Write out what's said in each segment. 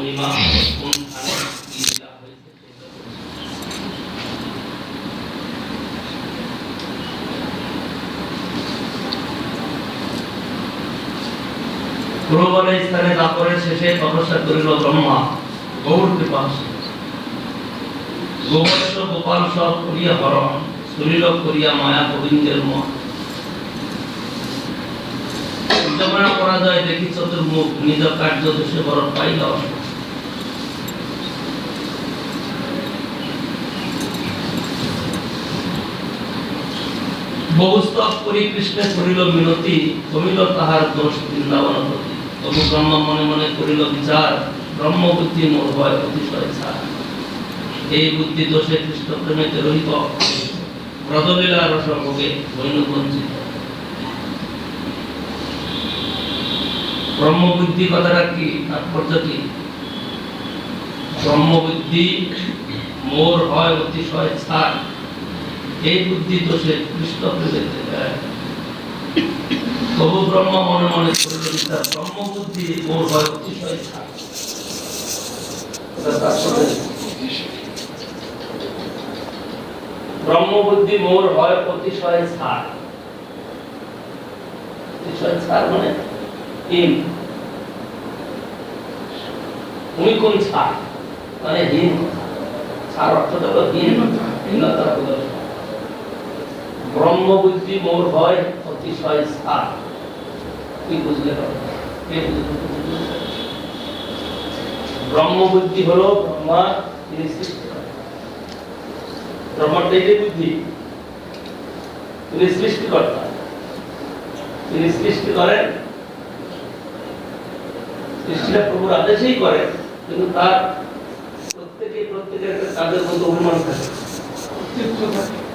মহিমা কোনখানে কি দেওয়া হয়েছে পুরবনে স্থানে তারপরে শেষে তপস্যা করিল ব্রহ্মা গৌর কৃপাসে গোবৎস গোপাল সব করিয়া হরণ সুনীল করিয়া মায়া গোবিন্দের মন যমনা পরাজয় দেখি চতুর্মুখ নিজ কার্য দেশে বড় পাইল বহুস্তব করি কৃষ্ণে করিল মিনতি কমিল তাহার দোষ বৃন্দাবন প্রতি তবু ব্রহ্ম মনে মনে করিল বিচার ব্রহ্ম বুদ্ধি মোর হয় অতিশয় ছাড় এই বুদ্ধি দোষে কৃষ্ণ প্রেমেতে রহিত ব্রজলীলা রস ভোগে বৈন বঞ্চিত ব্রহ্ম বুদ্ধি কথাটা কি তাৎপর্য কি ব্রহ্ম বুদ্ধি মোর হয় অতিশয় ছাড় এই বুদ্ধি দোষে কৃষ্ণ প্রেমেতে তবু ব্রহ্ম মনে মনে করিল বিচার ব্রহ্ম বুদ্ধি মোর হয় অতিশয় ছাড় ব্রহ্ম বুদ্ধি মোর হয় অতিশয় ছাড় অতিশয় ছাড় মানে হীন তুমি কোন ছাড় মানে হীন ছাড় অর্থটা হলো হীনতা ব্রহ্ম বুদ্ধি মোর হয় অতিশয় ছাড় কি বুঝলে ব্রহ্ম বুদ্ধি হলো ব্রহ্মা তিনি সৃষ্টি করেন ব্রহ্মার এই বুদ্ধি তিনি সৃষ্টিকর্তা তিনি সৃষ্টি করেন সৃষ্টিটা প্রভুর আদেশেই করেন কিন্তু তার প্রত্যেকের কাজের মধ্যে অভিমান থাকে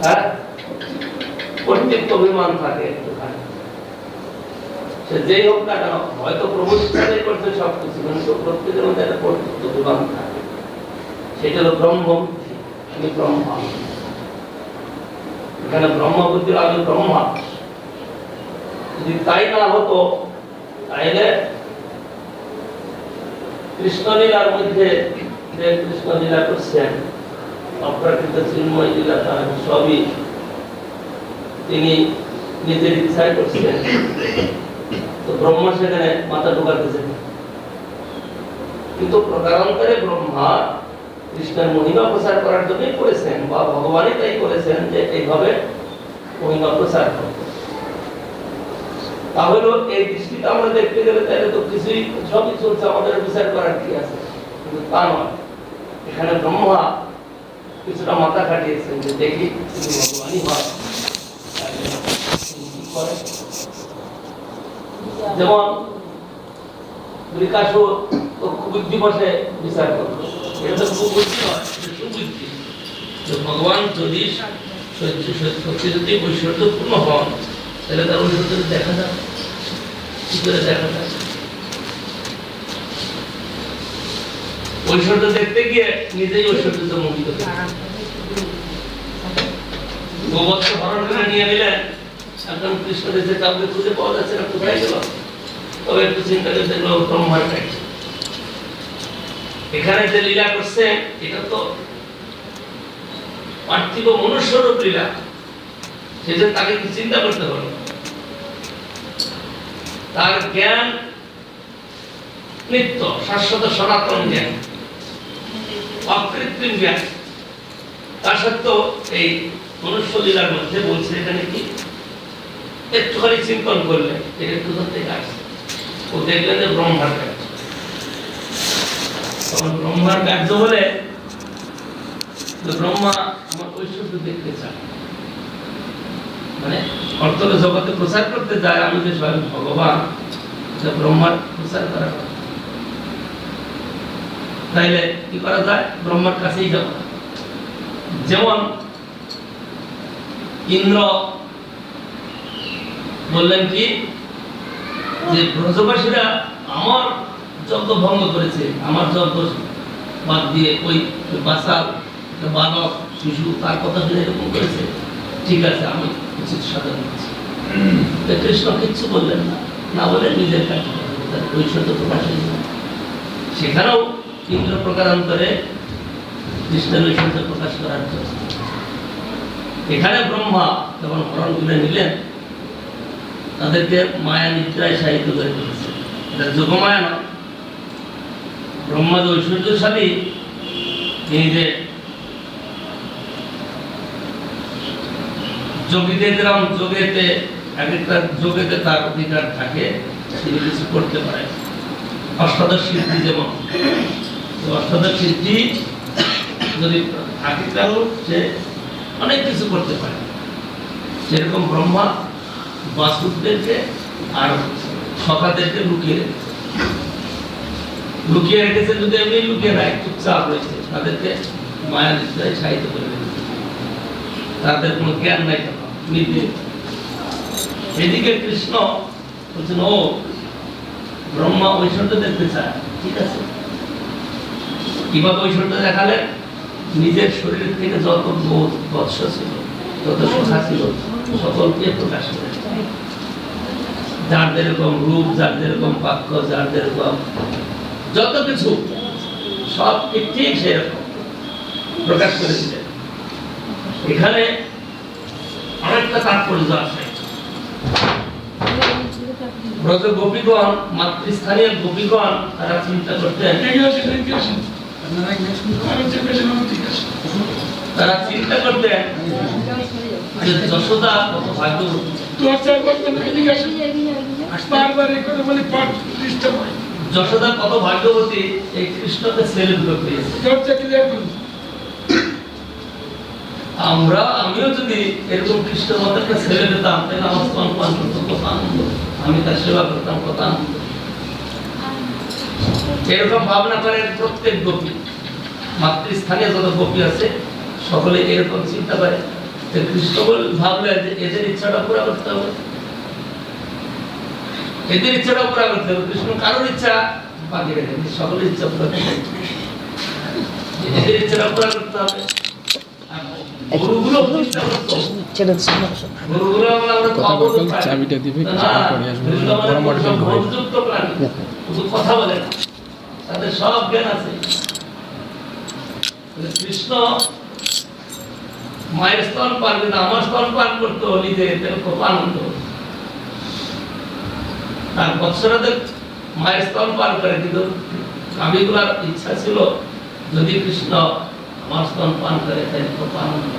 হ্যাঁ প্রত্যেক অভিমান থাকে একটুখানি সে যেই হোক না কেন হয়তো প্রভু ইচ্ছাতেই করছে সবকিছু কিন্তু প্রত্যেকের মধ্যে একটা প্রত্যেক অভিমান থাকে সেটা হলো ব্রহ্ম বুদ্ধি আমি ব্রহ্মা এখানে ব্রহ্ম বুদ্ধির আমি ব্রহ্মা যদি তাই না হতো তাইলে কৃষ্ণলীলার মধ্যে যে কৃষ্ণলীলা করছেন অপ্রাকৃত চিন্ময় লীলা তার সবই তিনি নিজের ইচ্ছায় করছেন তো ব্রহ্মা সেখানে মাথা ঢোকাতেছেন কিন্তু প্রকারান্তরে ব্রহ্মা কৃষ্ণের মহিমা প্রচার করার জন্যই করেছেন বা ভগবানই তাই করেছেন যে এইভাবে মহিমা প্রচার করতে তাহলে এই দৃষ্টিতে আমরা দেখতে গেলে তাহলে তো কিছুই সবই চলছে আমাদের বিচার করার কি আছে কিন্তু তা নয় এখানে ব্রহ্মা কিছুটা মাথা খাটিয়েছেন যে দেখি ভগবানই হয় যেমন বিকাশ বুদ্ধি বসে বিচার করতো এটা তো কুবুদ্ধি নয় সুবুদ্ধি ভগবান যদি সত্যি যদি ঐশ্বর্যপূর্ণ হন তাহলে তার ঐশ্বর্য দেখা যায় কি করে দেখা যায় ঐশ্বর্য দেখতে গিয়ে নিজেই ঐশ্বর্যতে মোহিত গোবৎস হরণ করে নিয়ে নিলেন একদম কৃষ্ণের যে কাউকে খুঁজে পাওয়া যাচ্ছে না কোথায় গেল তবে একটু চিন্তা করে দেখলো ব্রহ্মার কাছে এখানে যে লীলা করছে এটা তো পার্থিব মনুষ্যরূপ লীলা সেজন্য তাকে কি চিন্তা করতে হলো তার জ্ঞান নিত্য শাশ্বত সনাতন জ্ঞান অকৃত্রিম জ্ঞান তার সত্ত্বেও এই মনুষ্য লীলার মধ্যে বলছে এখানে কি একটুখানি চিন্তন করলে এটা একটু থেকে আসছে ও দেখলেন যে ব্রহ্মার কার্য তখন ব্রহ্মার কার্য বলে ব্রহ্মা আমার ঐশ্বর্য দেখতে চায় মানে অর্থকে জগতে প্রচার করতে যায় আমি যে স্বয়ং ভগবান ব্রহ্মার প্রচার করা তাইলে কি করা যায় ব্রহ্মার কাছেই যাব যেমন ইন্দ্র বললেন কি যে ব্রজবাসীরা আমার যজ্ঞ ভঙ্গ করেছে আমার যজ্ঞ বাদ দিয়ে ওই বাসাল বালক শিশু তার কথা শুনে এরকম করেছে ঠিক আছে আমি উচিত সাধন করছি কৃষ্ণ কিচ্ছু বললেন না না বলে নিজের কাছে ঐশ্বর্য প্রকাশ সেখানেও ইন্দ্র প্রকারান্তরে কৃষ্ণের ঐশ্বর্য প্রকাশ করার জন্য। এখানে ব্রহ্মা যখন হরণ তুলে নিলেন, তাদেরকে মায়া নিদ্রায় সাহিত্য করে তুলেছে। এটা যোগমায়া নয়। ব্রহ্মা যে ঐশ্বর্যশালী, তিনি যে যোগীদের যেরকম যোগেতে এক একটা যোগেতে তার অধিকার থাকে, তিনি কিছু করতে পারেন। অষ্টাদশ সিদ্ধি যেমন, অষ্টাদশ সিদ্ধি যদি থাকে কারো, সে অনেক কিছু করতে পারে। সেরকম ব্রহ্মা বাসুদেবকে আর সখাদেরকে লুকিয়ে রেখেছে। যদি এমনি লুকিয়ে নাই, চুপচাপ রয়েছে, তাদেরকে মায়া নিদ্রায় সাহিত্য করে রেখেছে। তাদের কোনো জ্ঞান নাই, নিজে। এদিকে কৃষ্ণ বলছেন, ও ব্রহ্মা ঐশ্বর্য দেখতে চায়, ঠিক আছে। কিভাবে ঐশ্বর্য দেখালেন? নিজের শরীর থেকে যত বৎস ছিল, যত সখা ছিল, সকলকে প্রকাশ করে। যার যেরকম রূপ, যার যেরকম বাক্য, যার যেরকম যত কিছু, সব ঠিক সেরকম প্রকাশ করেছিলেন। এখানে অনেকটা তাৎপর্য আছে। ব্রজ গোপীগণ, মাতৃস্থানীয় গোপীগণ, তারা চিন্তা করতেন, যে যশোদা কত ভাগ্যবতী। যশোদা কত ভাগ্যবতী, এই কৃষ্ণকে ছেলে দুটো পেয়েছে। আমিও যদি এরকম কৃষ্ণের মতো একটা ছেলে পেতাম, তাহলে আমার স্তন পান করতো, কত আনন্দ, আমি তার সেবা করতাম, কত আনন্দ। এরকম ভাবনা করেন প্রত্যেক গোপী। মাতৃস্থানীয় যত গোপী আছে, সকলে এরকম চিন্তা করে। কৃষ্ণ ভাবলেন যে এদের ইচ্ছাটা পুরা করতে হবে, এদের ইচ্ছাটা পুরা করতে হবে। কৃষ্ণ কারোর ইচ্ছা বাকি রেখে, সকলের ইচ্ছা পুরা করতে হবে, এদের ইচ্ছাটা পুরা করতে হবে। চাবিটা দিবে, কথা বলে, তাদের সব জ্ঞান আছে। কৃষ্ণ মায়ের স্তন পান করতে, আমার স্তন পান করতে নিজে খুব আনন্দ। তার বৎসরাদের মায়ের স্তন পান করে, কিন্তু কাবিগুলার ইচ্ছা ছিল যদি কৃষ্ণ আমার স্তন পান করে, তাই খুব আনন্দ।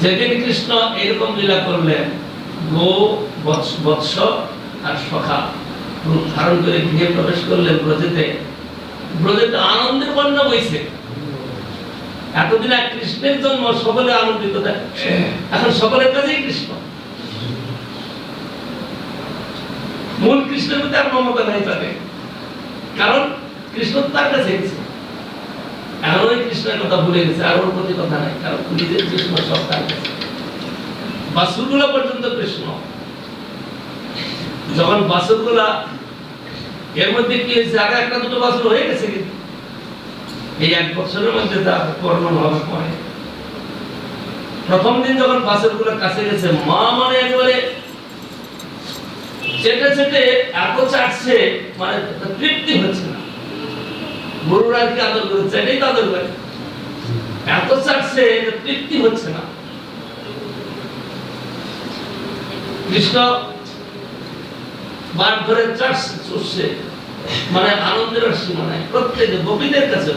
যেদিন কৃষ্ণ এরকম লীলা করলেন, গো, বৎস আর সখা রূপ ধারণ করে গৃহে প্রবেশ করলেন ব্রজেতে। ব্রজেতে আনন্দের বন্যা বইছে। এতদিন এক কৃষ্ণের জন্ম, সকলে আনন্দিত, এখন সকলের কাছেই কৃষ্ণ। মূল কৃষ্ণের প্রতি আর মমতা নাই তাদের, কারণ কৃষ্ণ তার কাছে গেছে। এখন ওই কৃষ্ণের কথা ভুলে গেছে, আর ওর প্রতি কথা নাই, কারণ নিজের কৃষ্ণ সব তার কাছে। বাসুরগুলা পর্যন্ত কৃষ্ণ। যখন বাসুরগুলা, এর মধ্যে কি হয়েছে, আগে একটা দুটো বাসুর হয়ে গেছে, কিন্তু এই এক বছরের মধ্যে তার পূর্ণ হবে পরে। প্রথম দিন যখন বাসুরগুলা কাছে গেছে, মা মানে একেবারে চেটে চেটে এত চাটছে, মানে তৃপ্তি হচ্ছে না। গরুরা কি আদর করেছে, এটাই আদর করে, এত চাটছে তৃপ্তি হচ্ছে না। কৃষ্ণ বার ধরে চাটছে, চুষছে, মানে আনন্দের সীমা নাই প্রত্যেক গোপীদের কাছে।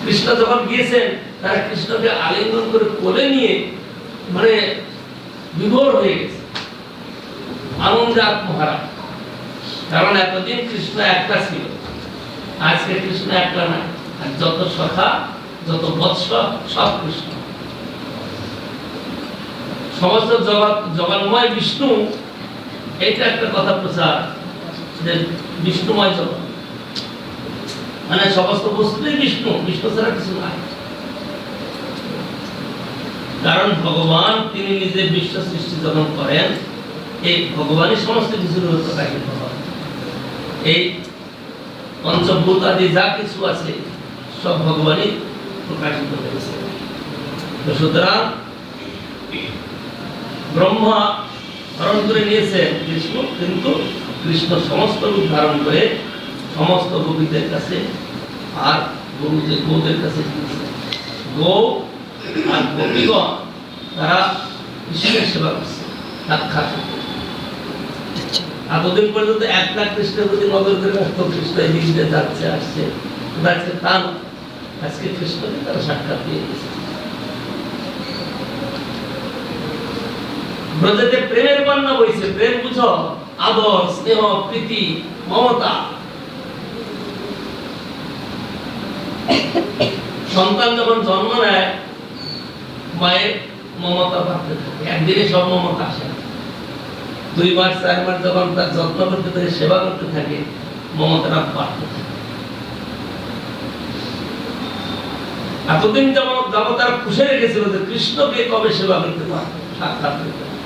কৃষ্ণ যখন গিয়েছেন, তারা কৃষ্ণকে আলিঙ্গন করে কোলে নিয়ে মানে বিভোর হয়ে গেছে, আনন্দে আত্মহারা। কারণ এতদিন কৃষ্ণ একটা ছিল, আজকে কৃষ্ণ একটা না, আর যত সখা, যত বৎস, সব কৃষ্ণ। সমস্ত জগৎ জগন্ময় বিষ্ণু, এইটা একটা কথা প্রচার, যে বিষ্ণুময় জগৎ, মানে সমস্ত বস্তুই বিষ্ণু, বিষ্ণু ছাড়া কিছু নাই। কারণ ভগবান তিনি নিজে বিশ্ব সৃষ্টি যখন করেন, এই ভগবানই সমস্ত কিছুর প্রকাশিত হয়। এই পঞ্চভূত আদি যা কিছু আছে, সব ভগবানই প্রকাশিত হয়েছে। সুতরাং ব্রহ্মা ধারণ করে নিয়েছে কৃষ্ণ, কিন্তু কৃষ্ণ সমস্ত রূপ ধারণ করে সমস্ত গোপীদের কাছে আর গৌদের কাছে গৌ আর গোপীগণ তারা কৃষ্ণের সেবা করছে সাক্ষাৎ। এতদিন পর্যন্ত একটা কৃষ্ণের প্রতি নজর করে রাখতো, কৃষ্ণ এদিক দিয়ে যাচ্ছে আসছে, আজকে তা না, আজকে কৃষ্ণকে তারা সাক্ষাৎ দিয়ে গেছে। ব্রজেতে প্রেমের বন্যা বইছে, প্রেম বুঝো, আদর, স্নেহ, প্রীতি, মমতা। সন্তান যখন জন্ম নেয় মায়ের মমতা বাড়তে থাকে, একদিনে সব মমতা আসে না। 2 মাস 4 মাস যখন তার যত্ন করতে থাকে, সেবা করতে থাকে, মমতাটা বাড়তে থাকে। এতদিন যেমন তারা খুশি রেখেছিল যে কৃষ্ণকে কবে সেবা করতে পারবে, সাক্ষাৎ করতে পারবে,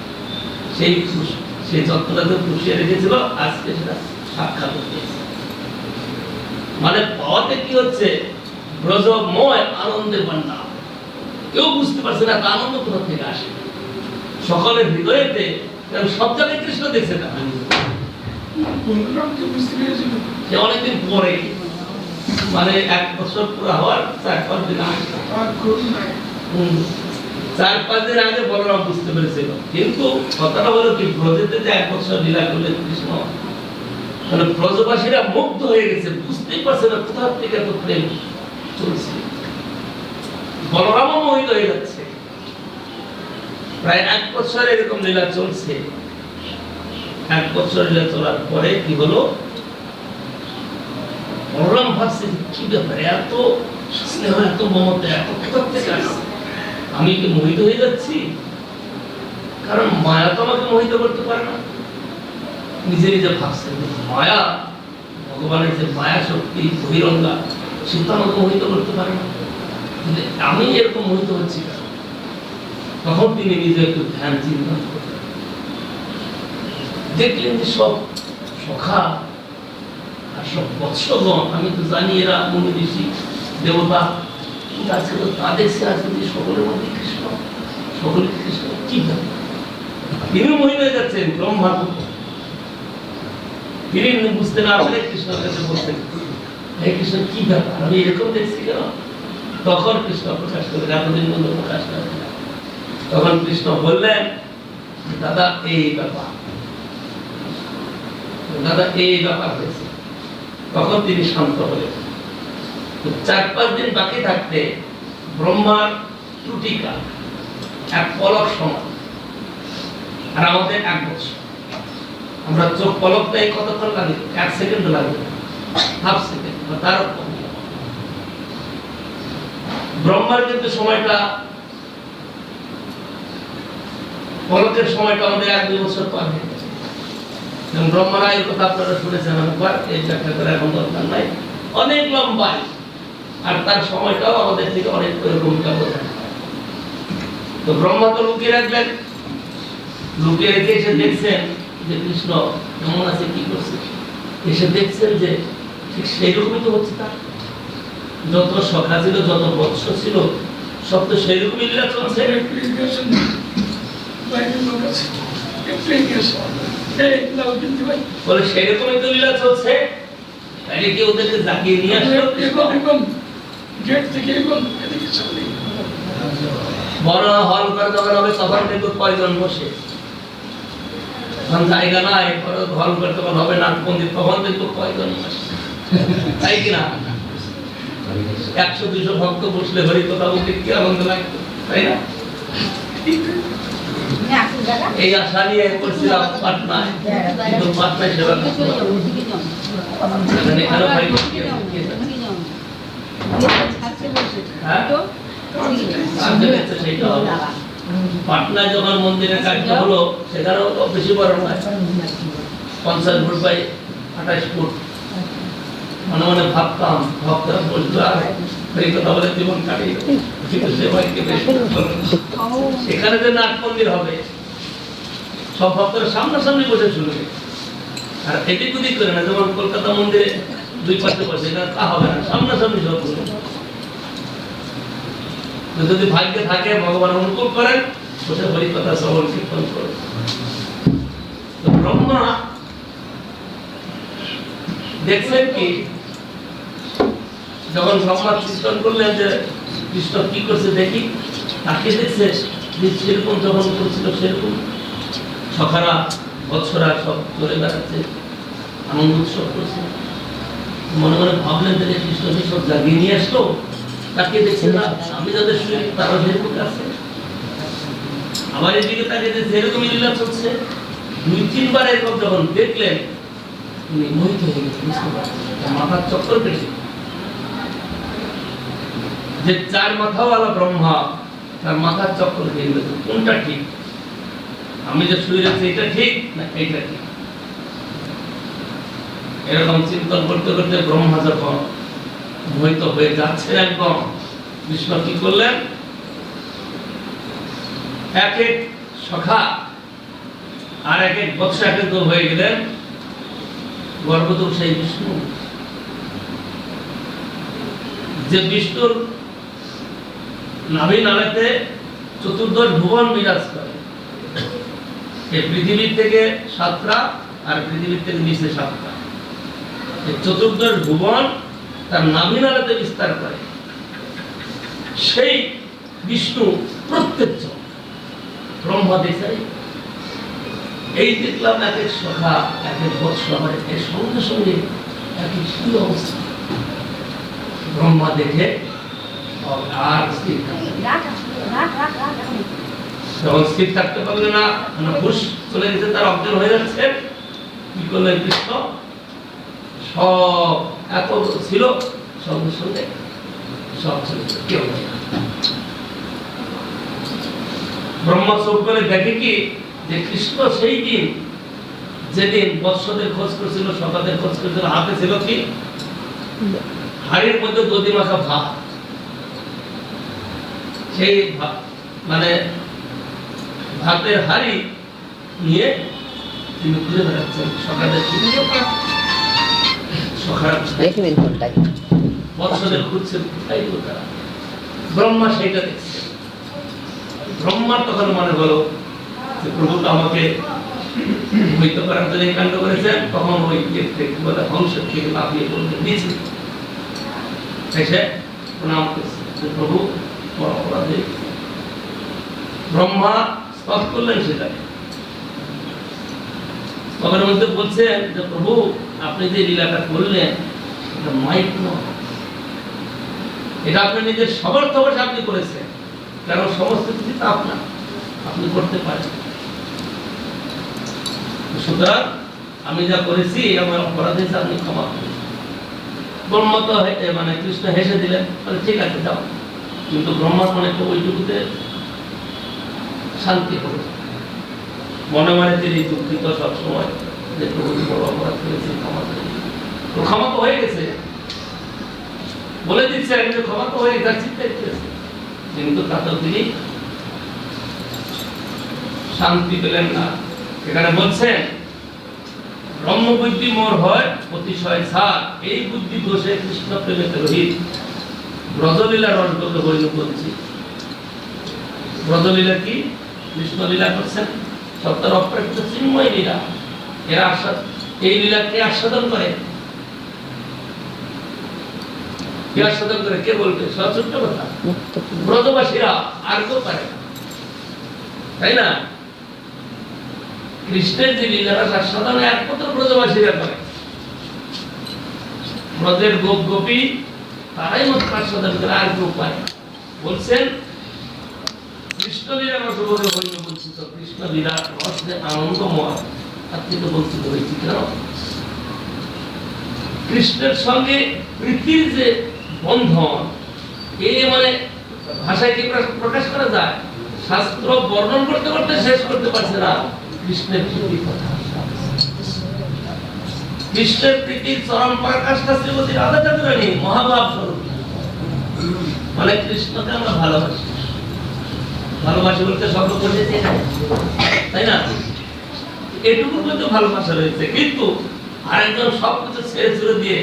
সেই যত্নটাকে পুষিয়ে রেখেছিল, আজকে সেটা সাক্ষাৎ হচ্ছে। মানে পাওয়াতে কি হচ্ছে, ব্রজময় আনন্দের বন্যা। কেউ বুঝতে পারছে না আনন্দ কোথা থেকে আসে, সকলের হৃদয়েতে। সব জায়গায় কৃষ্ণ দেখছে না, সে অনেকদিন পরে, মানে 1 বছর পুরো হওয়ার 4-5 দিন আগে, 4-5 দিন আগে বলরাম বুঝতে পেরেছিল। কিন্তু কথাটা হলো কি, ব্রজেতে যে 1 বছর লীলা করলেন কৃষ্ণ, মানে ব্রজবাসীরা মুগ্ধ হয়ে গেছে, বুঝতেই পারছে না কোথা থেকে এত প্রেম চলছে। বলরামও মোহিত হয়ে যাচ্ছে। প্রায় 1 বছর এরকম লীলা চলছে। 1 বছর লীলা চলার পরে কি হলো, বলরাম ভাবছে কি ব্যাপার, এত স্নেহ, এত মমতা, এত কোথা থেকে আসছে, আমি কি মোহিত হয়ে যাচ্ছি? কারণ মায়া তো আমাকে মোহিত করতে পারে না। নিজে নিজে ভাবছে মায়া, ভগবানের যে মায়া শক্তি বহিরঙ্গা, সে তো আমাকে মোহিত করতে পারে না, আমি এরকম মোহিত হচ্ছি। তখন তিনি নিজে একটু ধ্যান চিন্তা করলেন, দেখলেন যে সব সখা আর সব বৎসগণ, আমি তো জানি এরা মুনি ঋষি দেবতা, কিন্তু আজকে তো তা দেখছে, আজকে সকলের মধ্যে কৃষ্ণ, সকলে কৃষ্ণ, কি ব্যাপার? তিনি মোহিত হয়ে যাচ্ছেন ব্রহ্মার মতো। তিনি বুঝতে না পারে কৃষ্ণের কাছে বলতেন, হে কৃষ্ণ কি ব্যাপার, আমি এরকম দেখছি কেন? তখন কৃষ্ণ প্রকাশ করে, এতদিন বন্ধু প্রকাশ করে। তখন কৃষ্ণ বললেন, দাদা এই ব্যাপার, দাদা এই ব্যাপার হয়েছে। তখন তিনি শান্ত হলেন। 4-5 দিন বাকি থাকতে ব্রহ্মার ত্রুটিকা 1 পলক সমান, আর আমাদের 1 বছর। আমরা চোখ পলক দেয় কতক্ষণ লাগে? 1 সেকেন্ড লাগে, হাফ সেকেন্ড বা তারও কম। ব্রহ্মার কিন্তু সময়টা, পলকের সময়টা আমাদের 1-2 বছর পার হয়ে গেছে। ব্রহ্মার আয়ুর কথা আপনারা শুনেছেন, একবার এই ব্যাখ্যা করে এখন দরকার নাই, অনেক লম্বা, আর তার সময়টাও আমাদের থেকে অনেক ভূমিকা বোঝায়। তো ব্রহ্মা তো লুকিয়ে রাখলেন, লুকিয়ে রেখে এসে দেখছেন যে কৃষ্ণ কেমন আছে, কি করছে। এসে দেখছেন যে ঠিক সেইরকমই তো হচ্ছে, তার যত সখা ছিল, যত বৎস ছিল, সব তো সেইরকমই লীলা চলছে। বলে সেইরকমই তো লীলা চলছে, তাইলে কি ওদেরকে জাগিয়ে নিয়ে আসলো? বড় হল করে যখন হবে, তখন কিন্তু কয়জন বসে, তখন জায়গা নাই, হল করতে হবে নাট মন্দির, তখন কিন্তু কয়জন বসে, তাই কিনা? 100-200 ভক্ত বসলে হরি কথা বলতে কি আনন্দ লাগতো, তাই না? এই আশা নিয়ে করছিলাম পাটনায়, কিন্তু পাটনায় সেবা করতে পাটনায় যখন মন্দিরের কাজটা হলো, সেখানেও বেশি বড় নয়, 50 ফুট বাই 28 ফুট। মনে মনে ভাবতাম, ভক্তরা বলতো আর এই কথা বলে জীবন কাটিয়ে, কিন্তু সেবাইকে বেশি। এখানে যে নাট মন্দির হবে, সব ভক্তরা সামনাসামনি বসে শুনবে, আর এদিক ওদিক করে না, যেমন কলকাতা মন্দিরে 2 পাশে বসে, এখানে তা হবে না, সামনাসামনি সব শুনবে। যদি ভাগ্যে থাকে, ভগবান অনুকূল করেন, বসে হরি কথা শ্রবণ কীর্তন করে। ব্রহ্মা দেখছেন কি যখন ব্রহ্মা চিন্তন করলেন যে কৃষ্ণ কি করছে দেখি, তাকে দেখছে যে সেরকম যখন করছিল সেরকম সখারা বৎসরা সব চলে বেড়াচ্ছে, আনন্দ উৎসব করছে। মনে মনে ভাবলেন যে কৃষ্ণকে সব জাগিয়ে নিয়ে আসলো, তাকে দেখছে না আমি যাদের শুনে তারা যেরকম আছে। আবার এদিকে তাকে যে যেরকমই লীলা চলছে, 2-3 বার এরকম যখন দেখলেন তিনি মোহিত হয়ে গেলেন, মাথার চক্কর কেটে যে 4 মাথাওয়ালা ব্রহ্মা তার মাথার চক্কর খেয়ে গেল, কোনটা ঠিক, আমি যে শুয়ে যাচ্ছি এটা ঠিক না এইটা ঠিক। এরকম চিন্তন করতে করতে ব্রহ্মা যখন মোহিত হয়ে যাচ্ছেন একদম, কৃষ্ণ কি করলেন, এক এক সখা আর এক এক বৎস এক এক হয়ে গেলেন গর্ভদূর সেই বিষ্ণু, যে বিষ্ণুর নাভি নাড়াতে চতুর্দশ ভুবন বিরাজ করে। এই পৃথিবীর থেকে 7টা আর পৃথিবীর থেকে নিচে 7টা, এই চতুর্দশ ভুবন তার নাভি নাড়াতে বিস্তার করে। সেই বিষ্ণু প্রত্যক্ষ ব্রহ্মা দেখাই, এই দেখলাম এক এক সখা এক এক বৎস হয়, এর সঙ্গে সঙ্গে এক এক কি অবস্থা। ব্রহ্মা দেখে আর স্থির যখন স্থির থাকতে পারলে না, হুশ চলে গেছে, তার অজ্ঞান হয়ে যাচ্ছে, কি করলেন কৃষ্ণ, সব এত ছিল সঙ্গে সঙ্গে সব চলে গেল, কেউ নেই। ব্রহ্মা চোখ করে দেখে কি যে কৃষ্ণ সেই দিন যেদিন বৎসদের খোঁজ করেছিল, সকালের খোঁজ করেছিল, হাতে ছিল কি হাড়ির মধ্যে দধি মাখা ভাত, সেই মানে ভাতের হাড়ি নিয়ে তিনি ঘুরে বেড়াচ্ছেন সকালের বৎসদের খুঁজছেন, কোথায় গেল তারা। ব্রহ্মা সেইটা দেখছে। ব্রহ্মার তখন মনে হলো যে প্রভু তো আমাকে মোহিত করার জন্য কাণ্ড করেছেন, তখন ওই বলে হংসের থেকে লাফিয়ে পড়তে দিয়েছে, এসে প্রণাম করছে যে প্রভু বড় অপরাধী। ব্রহ্মা স্তব করলেন সেটাকে, স্তবের মধ্যে বলছেন যে প্রভু আপনি যে লীলাটা করলেন এটা মাইক নয়, এটা আপনি নিজের সবার তবস আপনি করেছেন, কারণ সমস্ত কিছু তা আপনার, আপনি করতে পারেন। সুতরাং আমি যা করেছি আমার অপরাধ হিসেবে আপনি ক্ষমা করুন। ব্রহ্মা তো মানে কৃষ্ণ হেসে দিলেন, মানে ঠিক আছে যাও, কিন্তু ব্রহ্মার মনে তো ওইটুকুতে শান্তি হলো, মনে মনে তিনি দুঃখিত সবসময় যে প্রভু বড় অপরাধ করেছি, ক্ষমা করে দিন। তো ক্ষমা তো হয়ে গেছে, বলে দিচ্ছে যে ক্ষমা তো হয়ে গেছে, চিন্তা করেছে, কিন্তু তাতেও তিনি শান্তি পেলেন না। এখানে বলছেন ব্রহ্মবুদ্ধি মোর হয় অতিশয় সার, এই বুদ্ধি দোষে কৃষ্ণ প্রেমেতে রহিত, ব্রজলীলা রসগোল্ড হইল বলছি। ব্রজলীলা কি? কৃষ্ণ লীলা করছেন, সত্তর অপ্রাকৃত চিন্ময় লীলা। এরা এই লীলাকে আস্বাদন করে, কে আস্বাদন করে কে বলবে? সচুট্ট কথা, ব্রজবাসীরা আর কেউ পারে না, তাই না? কৃষ্ণের যে লীলার আস্বাদন একমাত্র ব্রজবাসীরা করে, ব্রজের গোপ গোপী তারাই মাত্র আস্বাদন করে, আর কেউ পারে। বলছেন কৃষ্ণ লীলা রসবোধে হইল বঞ্চিত, কৃষ্ণ লীলা রস যে আনন্দময়, তার থেকে বঞ্চিত হয়েছি কেন? কৃষ্ণের সঙ্গে প্রীতির যে বন্ধন, এ মানে ভাষায় কি প্রকাশ করা যায়? শাস্ত্র বর্ণন করতে করতে শেষ করতে পারছে না কৃষ্ণের প্রীতির কথা। কৃষ্ণের প্রীতির চরম পরাকাষ্ঠা শ্রীমতী রাধা চন্দ্রাণী মহাভাব স্বরূপ, মানে কৃষ্ণকে আমরা ভালোবাসি। ভালোবাসি বলতে শব্দ বলেছি, তাই না? এটুকু কিন্তু ভালোবাসা রয়েছে, কিন্তু আরেকজন সবকিছু ছেড়ে ছেড়ে দিয়ে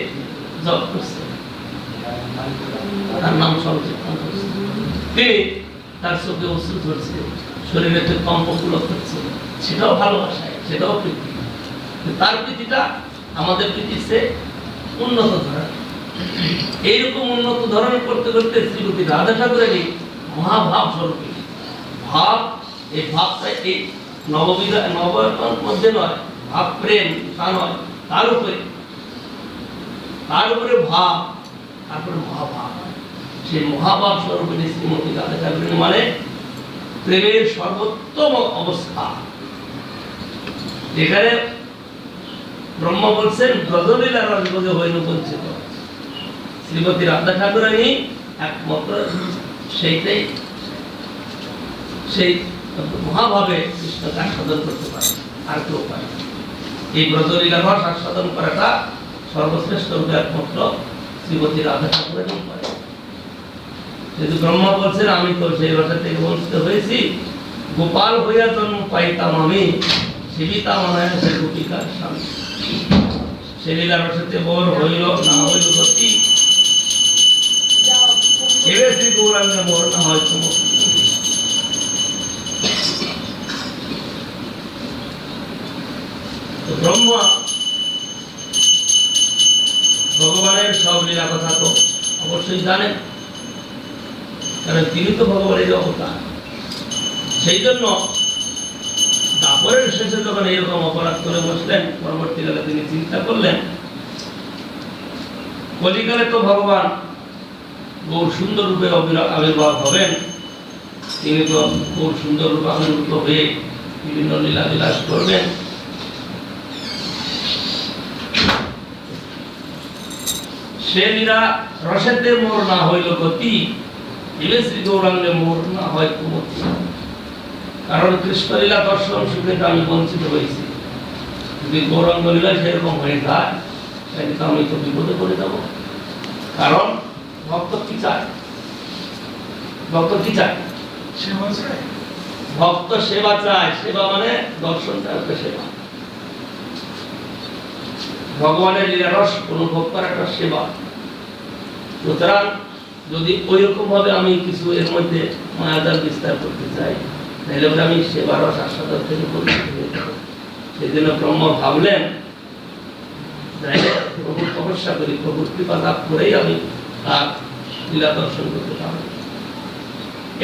জপ করছে, তার নাম সংকীর্তন করছে, তিনি তার চোখে অশ্রু ঝরছে, শরীরে কম্প পুলক হচ্ছে, সেটাও ভালোবাসা, সেটাও প্রীতি। তার প্রীতিটা আমাদের প্রীতির চেয়ে উন্নত ধরন। এইরকম উন্নত ধরন করতে করতে শ্রীমতী রাধা ঠাকুরানী মহাভাব স্বরূপী ভাব, এই ভাবটা এই নববিধার মধ্যে নয়, ভাব প্রেম তা নয়, তার উপরে ভাব, তারপরে মহাভাব। সেই মহাভাব স্বরূপিণী শ্রীমতী রাধা ঠাকুরানী মানে প্রেমের সর্বোত্তম অবস্থা। যেখানে ব্রহ্মা বলছেন ব্রজলীলা রসবোধে হইল বঞ্চিত, শ্রীমতী রাধা ঠাকুরানী একমাত্র সেইটাই, সেই মহাভাবে কৃষ্ণকে আস্বাদন করতে পারে, আর কেউ পারে। এই ব্রজলীলা রস আস্বাদন করাটা সর্বশ্রেষ্ঠ রূপে একমাত্র শ্রীমতী রাধা ঠাকুরানী পারে। যদি ব্রহ্মা বলছেন আমি তো সেই রসের থেকে বঞ্চিত হয়েছি, গোপাল হইয়া জন্ম পাইতাম আমি, সেবিতা মনে সে গোপিকার স্বামী। সে লীলা রসেতে বর হইল না হইল গতি, এবে শ্রী গৌরাঙ্গে মোর না হয় চমক। ব্রহ্মা ভগবানের সব লীলা কথা তো অবশ্যই জানেন, কারণ তিনি তো ভগবানের অবতার। সেই জন্য দাপরের শেষে যখন এইরকম অপরাধ করে বসলেন, পরবর্তীকালে তিনি চিন্তা করলেন কলিকালে তো ভগবান বহু সুন্দর রূপে আবির্ভাব হবেন, তিনি তো বহু সুন্দর রূপে আবির্ভূত হয়ে বিভিন্ন লীলা বিলাস করবেন। সে লীলা রসেতে মোর না হইল গতি, এবে শ্রী গৌরাঙ্গে মোর না হয় কুমতি। কারণ কৃষ্ণলীলা দর্শন সুখে আমি বঞ্চিত হয়েছি, যদি গৌরাঙ্গ লীলা সেরকম হয়ে যায় তাহলে তো আমি তো বিপদে পড়ে যাব। কারণ ভক্ত কি চায়? ভক্ত কি চায়? ভক্ত সেবা চায়। সেবা মানে দর্শনটা একটা সেবা। ভগবানের লীলা রস অনুভব করা একটা সেবা। সুতরাং যদি ওই রকম ভাবে আমি কিছু এর মধ্যে মায়াজাল বিস্তার করতে চাই, তাহলে আমি সেবা রস আস্বাদন থেকে বঞ্চিত হয়ে যাব। সেই জন্য ব্রহ্মা ভাবলেন প্রভুর তপস্যা করি, প্রভুর কৃপা লাভ করেই আমি তার লীলা দর্শন করতে পারব।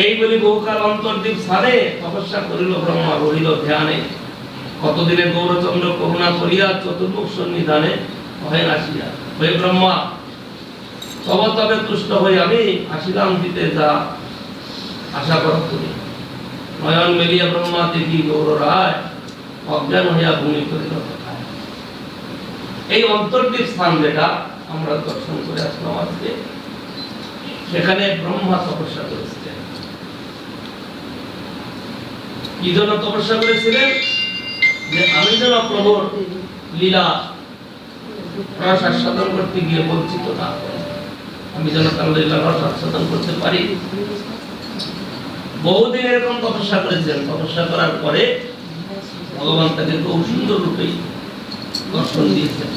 এই বলি বহুকাল অন্তর্দীপ স্থানে তপস্যা করিল ব্রহ্মা, রহিল ধ্যানে। কতদিনে গৌরচন্দ্র করুণা করিয়া চতুর্মুখ সন্নিধানে কহেন আসিয়া, হে ব্রহ্মা তব তবে তুষ্ট হই আমি, আসিলাম দিতে যা আশা করো তুমি। নয়ন মেলিয়া ব্রহ্মা দেখি গৌর রায়, অজ্ঞান হইয়া ভূমি করিল কোথায়। এই অন্তর্দীপ স্থান যেটা আমরা দর্শন করে আসলাম আজকে, সেখানে ব্রহ্মা তপস্যা করেছিলেন। কি জন্য তপস্যা করেছিলেন? যে আমি যেন প্রভুর লীলা রস আস্বাদন করতে গিয়ে বঞ্চিত না হই, আমি যেন তার লীলা রস আস্বাদন করতে পারি। বহুদিন এরকম তপস্যা করেছেন। তপস্যা করার পরে ভগবান তাকে খুব সুন্দর রূপে দর্শন দিয়েছেন।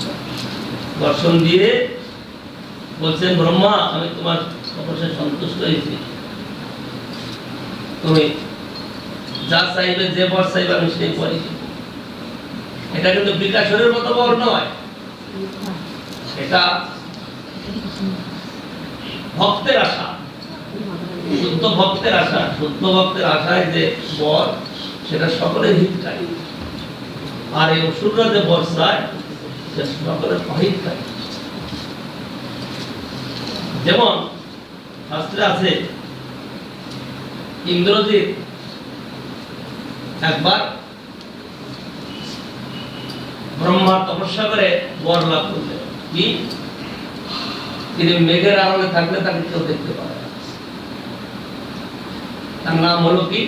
দর্শন দিয়ে বলছেন, ব্রহ্মা আমি তোমার তপস্যায় সন্তুষ্ট হয়েছি, তুমি যা চাইবে, যে বর চাইবে আমি সেই বরই দেব। এটা কিন্তু বিকাশের মতো বর নয়, এটা ভক্তের আশা, শুদ্ধ ভক্তের আশা। শুদ্ধ ভক্তের আশায় যে বর, সেটা সকলের হিতকারী। আর এই অসুররা যে বর চায়, সে সকলের অহিতকারী। যেমন শাস্ত্রে আছে, ইন্দ্রজিৎ একবার ব্রহ্মা তপস্যা করে বর লাভ করলেন। কি? তিনি মেঘের আড়ালে থাকলে তাকে কেউ দেখতে পারে না। তার নাম হলো কি?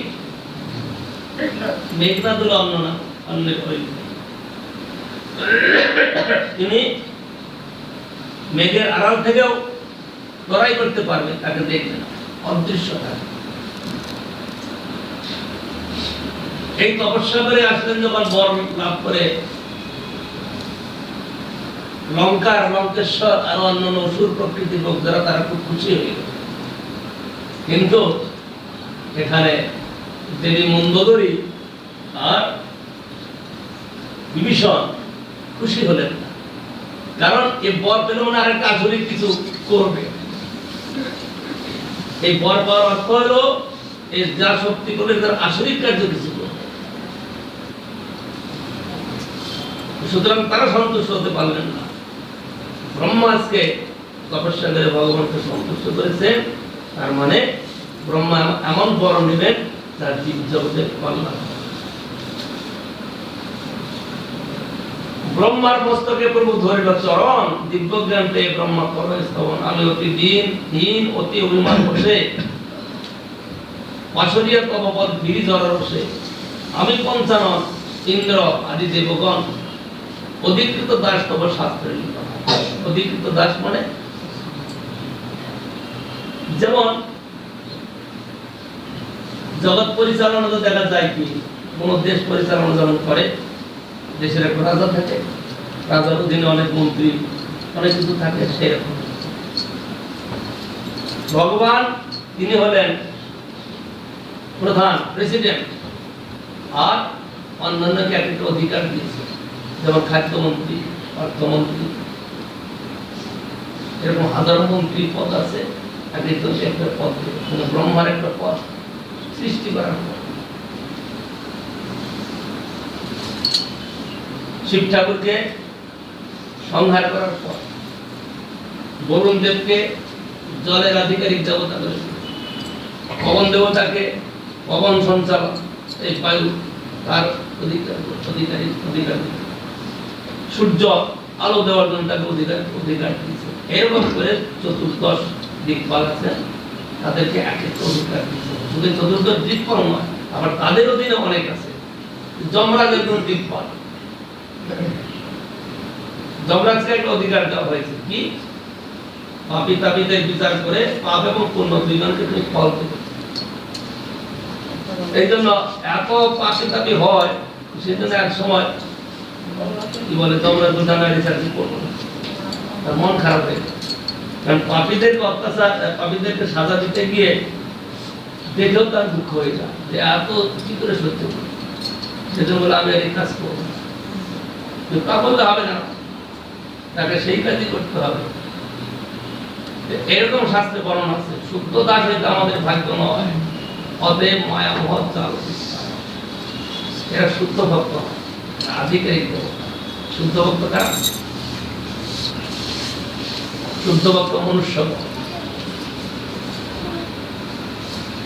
মেঘনাথ হলো অন্য নাম, অন্যের তিনি মেঘের আড়াল থেকেও লড়াই করতে পারবে, তাকে দেখবে না, অদৃশ্য থাকে। এই তপস্যা করে আসলেন, যখন বর লাভ করে লঙ্কেশ্বর আর অন্যান্য অসুর প্রকৃতির লোক যারা, তারা খুব খুশি হয়ে গেল। কিন্তু এখানে দেবী মন্দোদরী আর বিভীষণ খুশি হলেন না। কারণ এই বর পেলে মানে আরেকটা আসরিক কিছু করবে। এই বর পাওয়ার অর্থ হলো এই যা শক্তি করলে তার আসরিক কার্য কিছু করবে। সুতরাং তারা সন্তুষ্ট হতে পারলেন না। ব্রহ্মা আজকে তপস্যা করে ভগবানকে সন্তুষ্ট করেছেন, তার মানে ব্রহ্মা এমন বর নেবেন তার জীব জগতের কল্যাণ। ব্রহ্মার মস্তকে প্রভু ধরিল চরণ, দিব্যজ্ঞান পেয়ে ব্রহ্মা করবে স্তবন। আমি অতি দীন অতি অভিমান বসে পাশরিয়া তব পদ গিরি জড় বসে। আমি পঞ্চানন ইন্দ্র আদি দেবগণ, অধিকৃত দাস তব শাস্ত্রের লিখন। অধিকৃত দাস মানে যেমন জগৎ পরিচালনা তো দেখা যায় কি, কোন দেশ পরিচালনা যেমন করে, দেশের একটা রাজা থাকে, রাজার অধীনে অনেক মন্ত্রী অনেক কিছু থাকে, সেরকম ভগবান তিনি হলেন প্রধান প্রেসিডেন্ট, আর অন্যান্যকে একটা অধিকার দিয়েছে, যেমন খাদ্যমন্ত্রী, অর্থমন্ত্রী, এরকম হাজারো মন্ত্রী পদ আছে। একটা পদ, ব্রহ্মার একটা পদ সৃষ্টি করার পর শিব ঠাকুরকে সংহার করার পর বরুণ দেবকে জলের আধিকারিক দেবতা করেছে, পবন দেবতাকে পবন সঞ্চালক, এই বায়ু তার অধিকার, সূর্য আলো দেওয়ার জন্য তাকে অধিকার দিয়েছে। এরকম করে চতুর্দশ দিকপাল আছেন, তাদেরকে এক একটা অধিকার দিয়েছে। শুধু চতুর্দশ দিকপাল নয়, আবার তাদের অধীনে অনেক আছে। যমরাজের কোন দিকপাল, যমরাজকে একটা অধিকার দেওয়া হয়েছে কি, পাপী তাপীদের বিচার করে পাপ এবং পুণ্য দুইজনকে তুমি ফল দেবে। এই জন্য এত পাপী তাপী হয়, সেই জন্য এক সময় কি বলে যমরাজ বিচার করবো না, তার মন খারাপ হয়ে যায়। কারণ পাপীদেরকে অত্যাচার, পাপীদেরকে সাজা দিতে গিয়ে দেখেও তার দুঃখ হয়ে যায় যে এত কি করে সহ্য করবে। সেজন্য বলে আমি আর এই কাজ করবো না, তা বললে হবে না, তাকে সেই কাজই করতে হবে। এরকম শাস্ত্রে বর্ণনা আছে। শুদ্ধ দাস হইতে আমাদের ভাগ্য নয়, অতএব মায়া মোহ চাল। এরা শুদ্ধ ভক্ত, আধিকারিক দেবতা। শুদ্ধ ভক্ত কারা? শুদ্ধ ভক্ত মনুষ্য,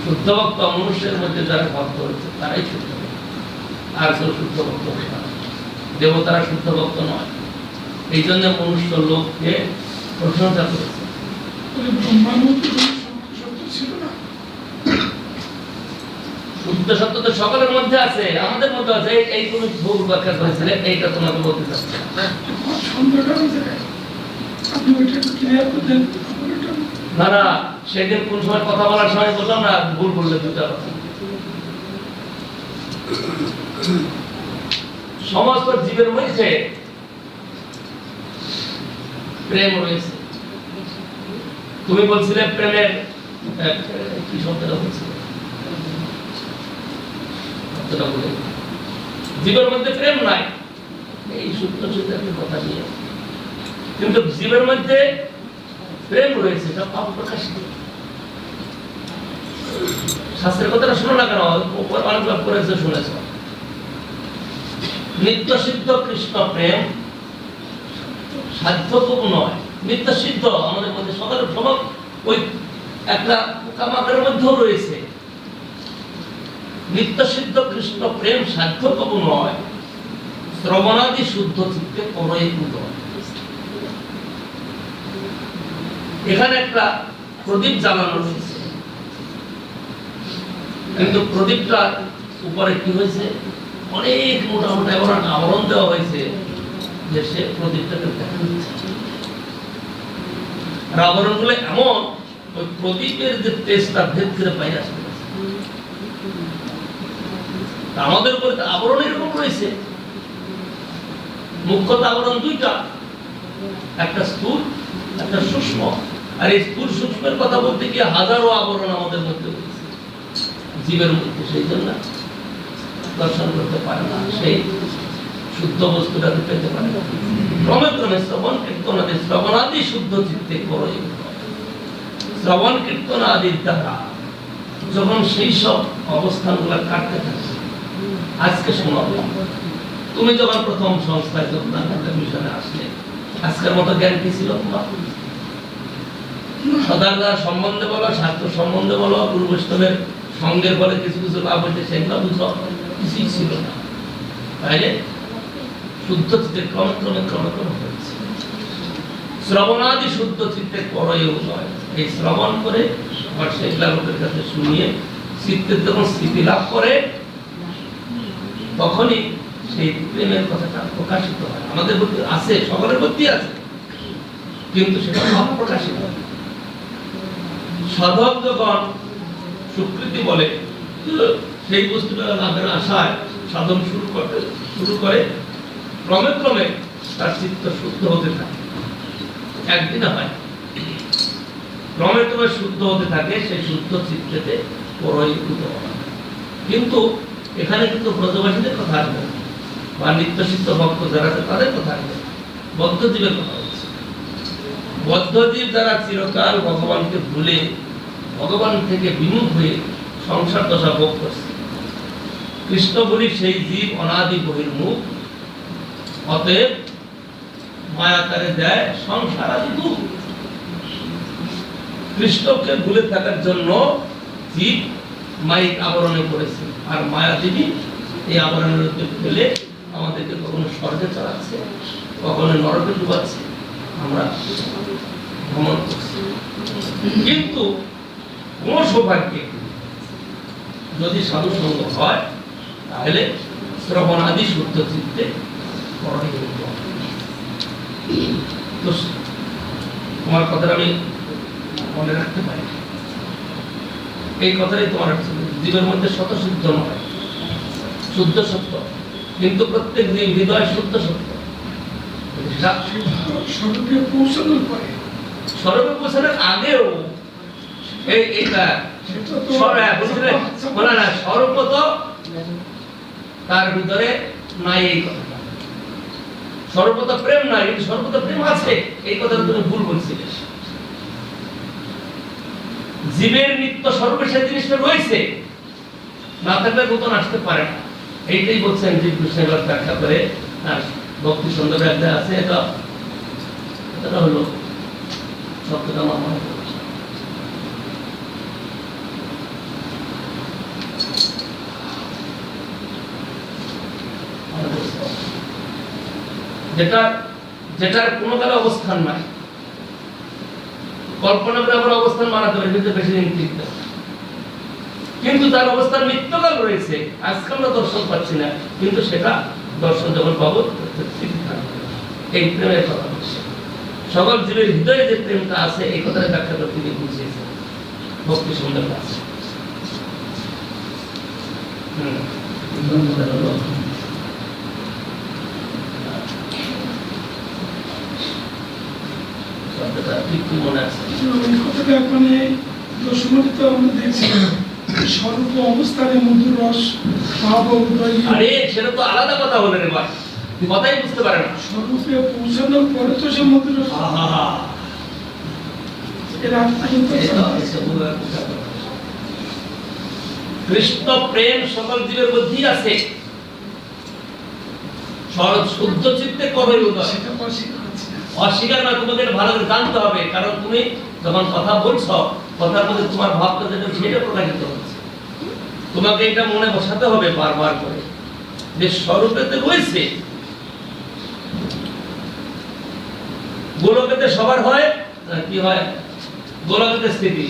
শুদ্ধ ভক্ত মনুষ্যের মধ্যে যারা ভক্ত হচ্ছে তারাই শুদ্ধ ভক্ত, আর কেউ শুদ্ধ ভক্ত হতে পারে। দেবতারা শুদ্ধ ভক্ত নয়, এই জন্য মনুষ্য লোককে প্রশংসা করেছে। শুদ্ধ সত্য তো সকলের মধ্যে আছে, আমাদের মধ্যে আছে। এই তুমি ভুল ব্যাখ্যা করেছিলে, এইটা তোমাকে বলতে চাচ্ছি না। না, সেদিন কোন সময় কথা বলার সময় বললাম না, ভুল বললে দুটা কথা। সমস্ত জীবের মধ্যে প্রেম রয়েছে। তুমি বলছিলে প্রেমের কি শব্দটা বলছিলে, জীবের মধ্যে প্রেম নাই, এই সূত্র একটা কথা নিয়ে, কিন্তু জীবের মধ্যে প্রেম রয়েছে, এটা অপ্রকাশিত। শাস্ত্রের কথাটা শুনো না কেন, অনেক করেছে শুনেছ। নিত্য সিদ্ধ কৃষ্ণ প্রেম সাধ্য কবু নয়। নিত্য সিদ্ধ আমাদের মধ্যে সকলের সব, ওই একটা পোকামাকড়ের মধ্যেও রয়েছে। নিত্য সিদ্ধ কৃষ্ণ প্রেম সাধ্য কবু নয়, শ্রবণাদি শুদ্ধ চিত্তে পরই উদয়। এখানে একটা প্রদীপ জ্বালানো রয়েছে, কিন্তু প্রদীপটার উপরে কি হয়েছে, অনেক মোটা মোটা এমন আবরণ দেওয়া হয়েছে যে সে প্রদীপটাকে দেখা যাচ্ছে। আর আবরণগুলো এমন, ওই প্রদীপের যে তেজটা ভেদ করে বাইরে আসতে পারছে। আমাদের উপরে আবরণ এরকম রয়েছে, মুখ্যত আবরণ দুইটা, একটা স্থূল একটা সূক্ষ্ম। আর এই স্থূল সূক্ষ্মের কথা বলতে গিয়ে হাজারো আবরণ আমাদের মধ্যে রয়েছে জীবের মধ্যে, সেই জন্য দর্শন করতে পারে না। সেই শুদ্ধ বস্তুটাকে পেতে পারে। ক্রমে ক্রমে শ্রবণ কীর্তনাদি শ্রবণাদি শুদ্ধ চিত্তে করই। শ্রবণ কীর্তন আদির দ্বারা যখন সেই সব অবস্থানগুলো কাটতে থাকে, আজকে শোনো, তুমি যখন প্রথম সংস্থায় যোগদান করতে মিশনে আসলে, আজকের মতো জ্ঞান কি ছিল তোমার? সদাচার সম্বন্ধে বলো, শাস্ত্র সম্বন্ধে বলো, গুরু বৈষ্ণবের সঙ্গের বলে কিছু কিছু লাভ হয়েছে, সেগুলো বুঝো, কিছুই ছিল না। তাইলে শুদ্ধ চিত্তে ক্রমে ক্রমে ক্রমে ক্রমে হয়েছে। শ্রবণাদি শুদ্ধ চিত্তে করয় উদয়। এই শ্রবণ করে আবার সেগুলা লোকের কাছে শুনিয়ে চিত্তের যখন স্থিতি লাভ করে, তখনই সেই প্রেমের কথাটা প্রকাশিত হয়। আমাদের প্রতি আছে, সকলের প্রতি আছে, কিন্তু সেটা অপ্রকাশিত। সাধক যখন স্বীকৃতি বলে, সেই বস্তুটা লাভের আশায় সাধন শুরু করে, ক্রমে ক্রমে তার চিত্ত শুদ্ধ হতে থাকে। একদিনে হয়, ক্রমে ক্রমে শুদ্ধ হতে থাকে, সেই শুদ্ধ চিত্তেতে পরীভূত হয়। কিন্তু এখানে কিন্তু ব্রজবাসীদের কথা আসবে, বা নিত্যসিদ্ধ ভক্ত যারা আছে তাদের কথা আসবে, বদ্ধজীবের কথা হচ্ছে। বদ্ধজীব যারা চিরকাল ভগবানকে ভুলে, ভগবান থেকে বিমুখ হয়ে সংসার দশা ভোগ করছে, কৃষ্ণ বলি সেই জীব অনাদি বহির্মুখ, অতএব মায়া তারে দেয় সংসার আদি দুঃখ। কৃষ্ণকে ভুলে থাকার জন্য জীব মাইক আবরণে পড়েছে, আর মায়া দেবী এই আবরণের মধ্যে ফেলে আমাদেরকে কখনো স্বর্গে চড়াচ্ছে, কখনো নরকে ডুবাচ্ছে, আমরা ভ্রমণ করছি। কিন্তু কোন সৌভাগ্যে যদি সাধু সঙ্গ হয়, তাহলে শ্রবণাদি শুদ্ধ চিত্তে তোমার কথাটা আমি মনে রাখতে পারি। এই কথাটাই তোমার জীবের মধ্যে শত শুদ্ধ নয়, শুদ্ধ সত্য, কিন্তু প্রত্যেক জীব হৃদয় শুদ্ধ সত্য। স্বরূপে পৌঁছানোর আগেও এইটা স্বরূপ তো তার ভিতরে নাই, এই কথাটা সর্বত প্রেম নাই, সর্বত প্রেম আছে, এই কথা তুমি ভুল বলছিলে। জীবের নিত্য স্বরূপে সেই জিনিসটা রয়েছে, না থাকলে নতুন আসতে পারে না। এইটাই বলছেন জীব কৃষ্ণের ব্যাখ্যা করে, আর ভক্তি সুন্দর একটা আছে, এটা হলো শব্দটা আমার মনে পড়ছে। যেটার কোনো কালে অবস্থান নাই, কল্পনা করে আমরা অবস্থান বানাতে পারি, কিন্তু বেশি দিন টিকতে, কিন্তু তার অবস্থান নিত্যকাল রয়েছে। আজকে আমরা দর্শন পাচ্ছি না, কিন্তু সেটা দর্শন যখন পাবো এই প্রেমের কথা বলছে। সকল জীবের হৃদয়ে যে প্রেমটা আছে, এই কথাটা ব্যাখ্যা করে তিনি বুঝিয়েছেন ভক্তি সুন্দর আছে। স্বরূপ অবস্থানে মধুর রস পাবো উদয়। আরে সেটা তো আলাদা কথা হলো রে ভাই, কথাই বুঝতে পারে না। স্বরূপে পৌঁছানোর পরে তো সে মধুর রস। কৃষ্ণ প্রেম সকল জীবের মধ্যেই আছে, শুদ্ধ চিত্তে করই উদয়। অস্বীকার না, তোমাদের ভালো করে জানতে হবে, কারণ তুমি যখন কথা বলছো, কথার মধ্যে তোমার ভাবটা যেটা সেটা প্রকাশিত হচ্ছে। তোমাকে এটা মনে বসাতে হবে বারবার করে, যে স্বরূপেতে রয়েছে। গোলকেতে সবার হয় কি হয়? গোলকেতে স্থিতি,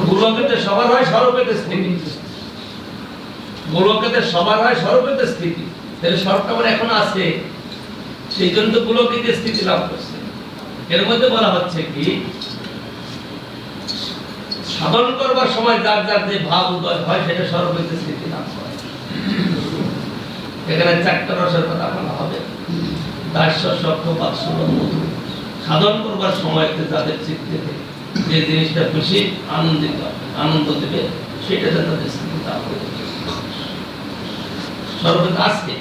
গোলকেতে সবার হয় স্বরূপেতে স্থিতি, গোলকেতে সবার হয় স্বরূপেতে স্থিতি। তাহলে স্বরূপটা মানে এখন আছে, সেই জন্য তো গোলকেতে স্থিতি লাভ করছে। এর মধ্যে বলা হচ্ছে কি, সাধন করবার সময় যার যার যে ভাব উদয় হয়, সেটা স্বরূপেতে স্থিতি লাভ করে। এখানে চারটা রসের কথা বলা হবে, দাস্য, সখ্য, বাৎসল্য, মধু। সাধন করবার সময়তে যাদের চিত্তে যে জিনিসটা বেশি আনন্দ দেবে সেটাতে তাদের স্থিতি সর্বদা আজকে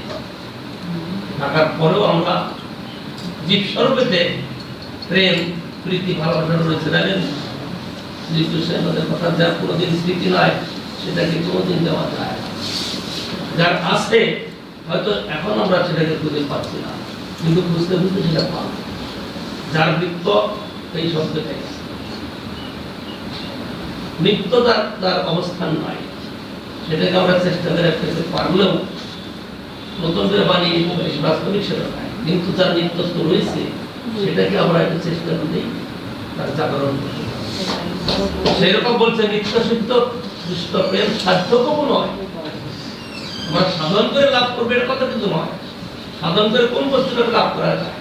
থাকার পরেও আমরা জীব সর্বতে প্রেম প্রীতি ভালোবাসা রয়েছে জানেন শ্রীকৃষ্ণের কথা যার কোনোদিন স্মৃতি নয় সেটাকে কোনোদিন দেওয়া যায় না। যার আছে হয়তো এখন আমরা সেটাকে খুঁজে পাচ্ছি না, কিন্তু বুঝতে বুঝতে সেটা পাব। যার নিত্য এই শব্দটাই নিত্য তার অবস্থান নয়, সেটাকে আমরা চেষ্টা করে পেতে পারলেও নতুন করে বানিয়ে নিতে পারি, বাস্তবিক সেটা নয়। কিন্তু যার নিত্যত্ব রয়েছে সেটাকে আমরা একটু চেষ্টা করি তার জাগরণ করতে। সেরকম বলছে নিত্য সিদ্ধ কৃষ্ণ প্রেম সাধ্যকও নয়, আমরা সাধন করে লাভ করবে এর কথা কিন্তু নয়। সাধন করে কোন বস্তুটাকে লাভ করা যায়?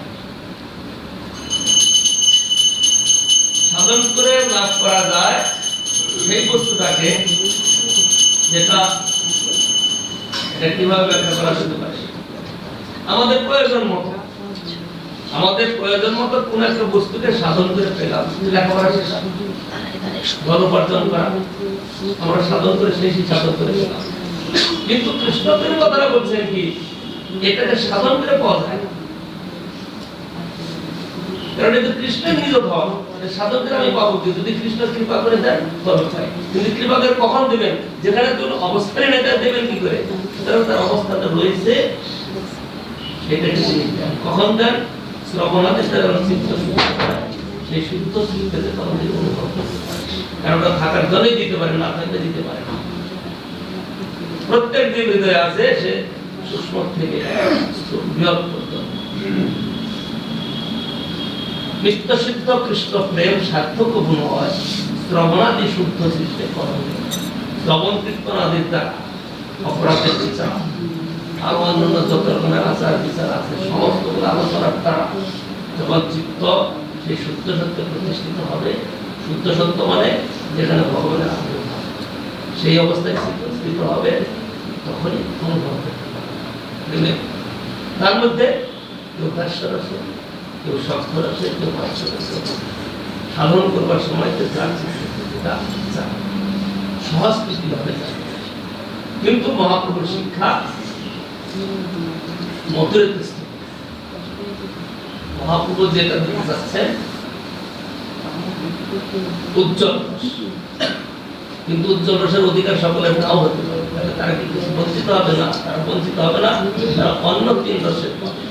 সাধন করে লাভ করা যায় সেই বস্তুটাকে, যেটা এটা কিভাবে ব্যাখ্যা করা যেতে পারে? আমাদের প্রয়োজন মতো কোন একটা বস্তুকে সাধন করে পেলাম, লেখাপড়া শেখা, ধন উপার্জন করা, আমরা সাধন করে সেই সাধন করে পেলাম। কিন্তু কৃষ্ণ প্রেম কথাটা বলছেন কি এটাকে সাধন করে পাওয়া যায় না, কারণ এটা কৃষ্ণের নিজ ধন, সাধন করে আমি পাবো কি? যদি কৃষ্ণ কৃপা করে দেন তবে পাই। কিন্তু কৃপা করে কখন দেবেন? যেখানে কোন অবস্থায় নেতা দেবেন কি করে? কারণ তার অবস্থাটা রয়েছে সেটাকে তিনি দেন। কখন দেন? শ্রবণাতে তার চিত্ত সেই শুদ্ধ চিত্তকে তখন তিনি অনুভব করতে পারেন। কারণ ওটা থাকার জন্যই দিতে পারে, না থাকলে দিতে পারে না। প্রত্যেক দিন হৃদয়ে আছে সে সূক্ষ্ম থেকে বৃহৎ পর্যন্ত। নিত্য সিদ্ধ কৃষ্ণ প্রেম সার্থক গুণ হয় শ্রবণাদি শুদ্ধ চিত্তে করণীয়। শ্রবণ কীর্তন আদির দ্বারা অপরাধের বিচার আর অন্যান্য যত রকমের আচার বিচার আছে সমস্ত আলোচনার দ্বারা যখন চিত্ত সেই শুদ্ধ সত্য প্রতিষ্ঠিত হবে, শুদ্ধ সত্য মানে যেখানে ভগবানের আবির্ভাব, সেই অবস্থায় স্থিত হবে, তখনই অনুভব করতে পারবে। তার মধ্যে কেউ ভাস্বর আছে, কেউ শক্তর আছে, কেউ ভাস্বর আছে। সাধন করবার সময় সহজ ভাবে যায়। কিন্তু মহাপ্রভুর শিক্ষা মধুরের দৃষ্টি, মহাপ্রভু যেটা দিতে চাচ্ছেন উজ্জ্বল রস, কিন্তু উজ্জ্বল রসের অধিকার সকলের নাও হতে পারে, তারা কিন্তু বঞ্চিত হবে না, তারা বঞ্চিত হবে না, তারা অন্য তিন রসের পাবে।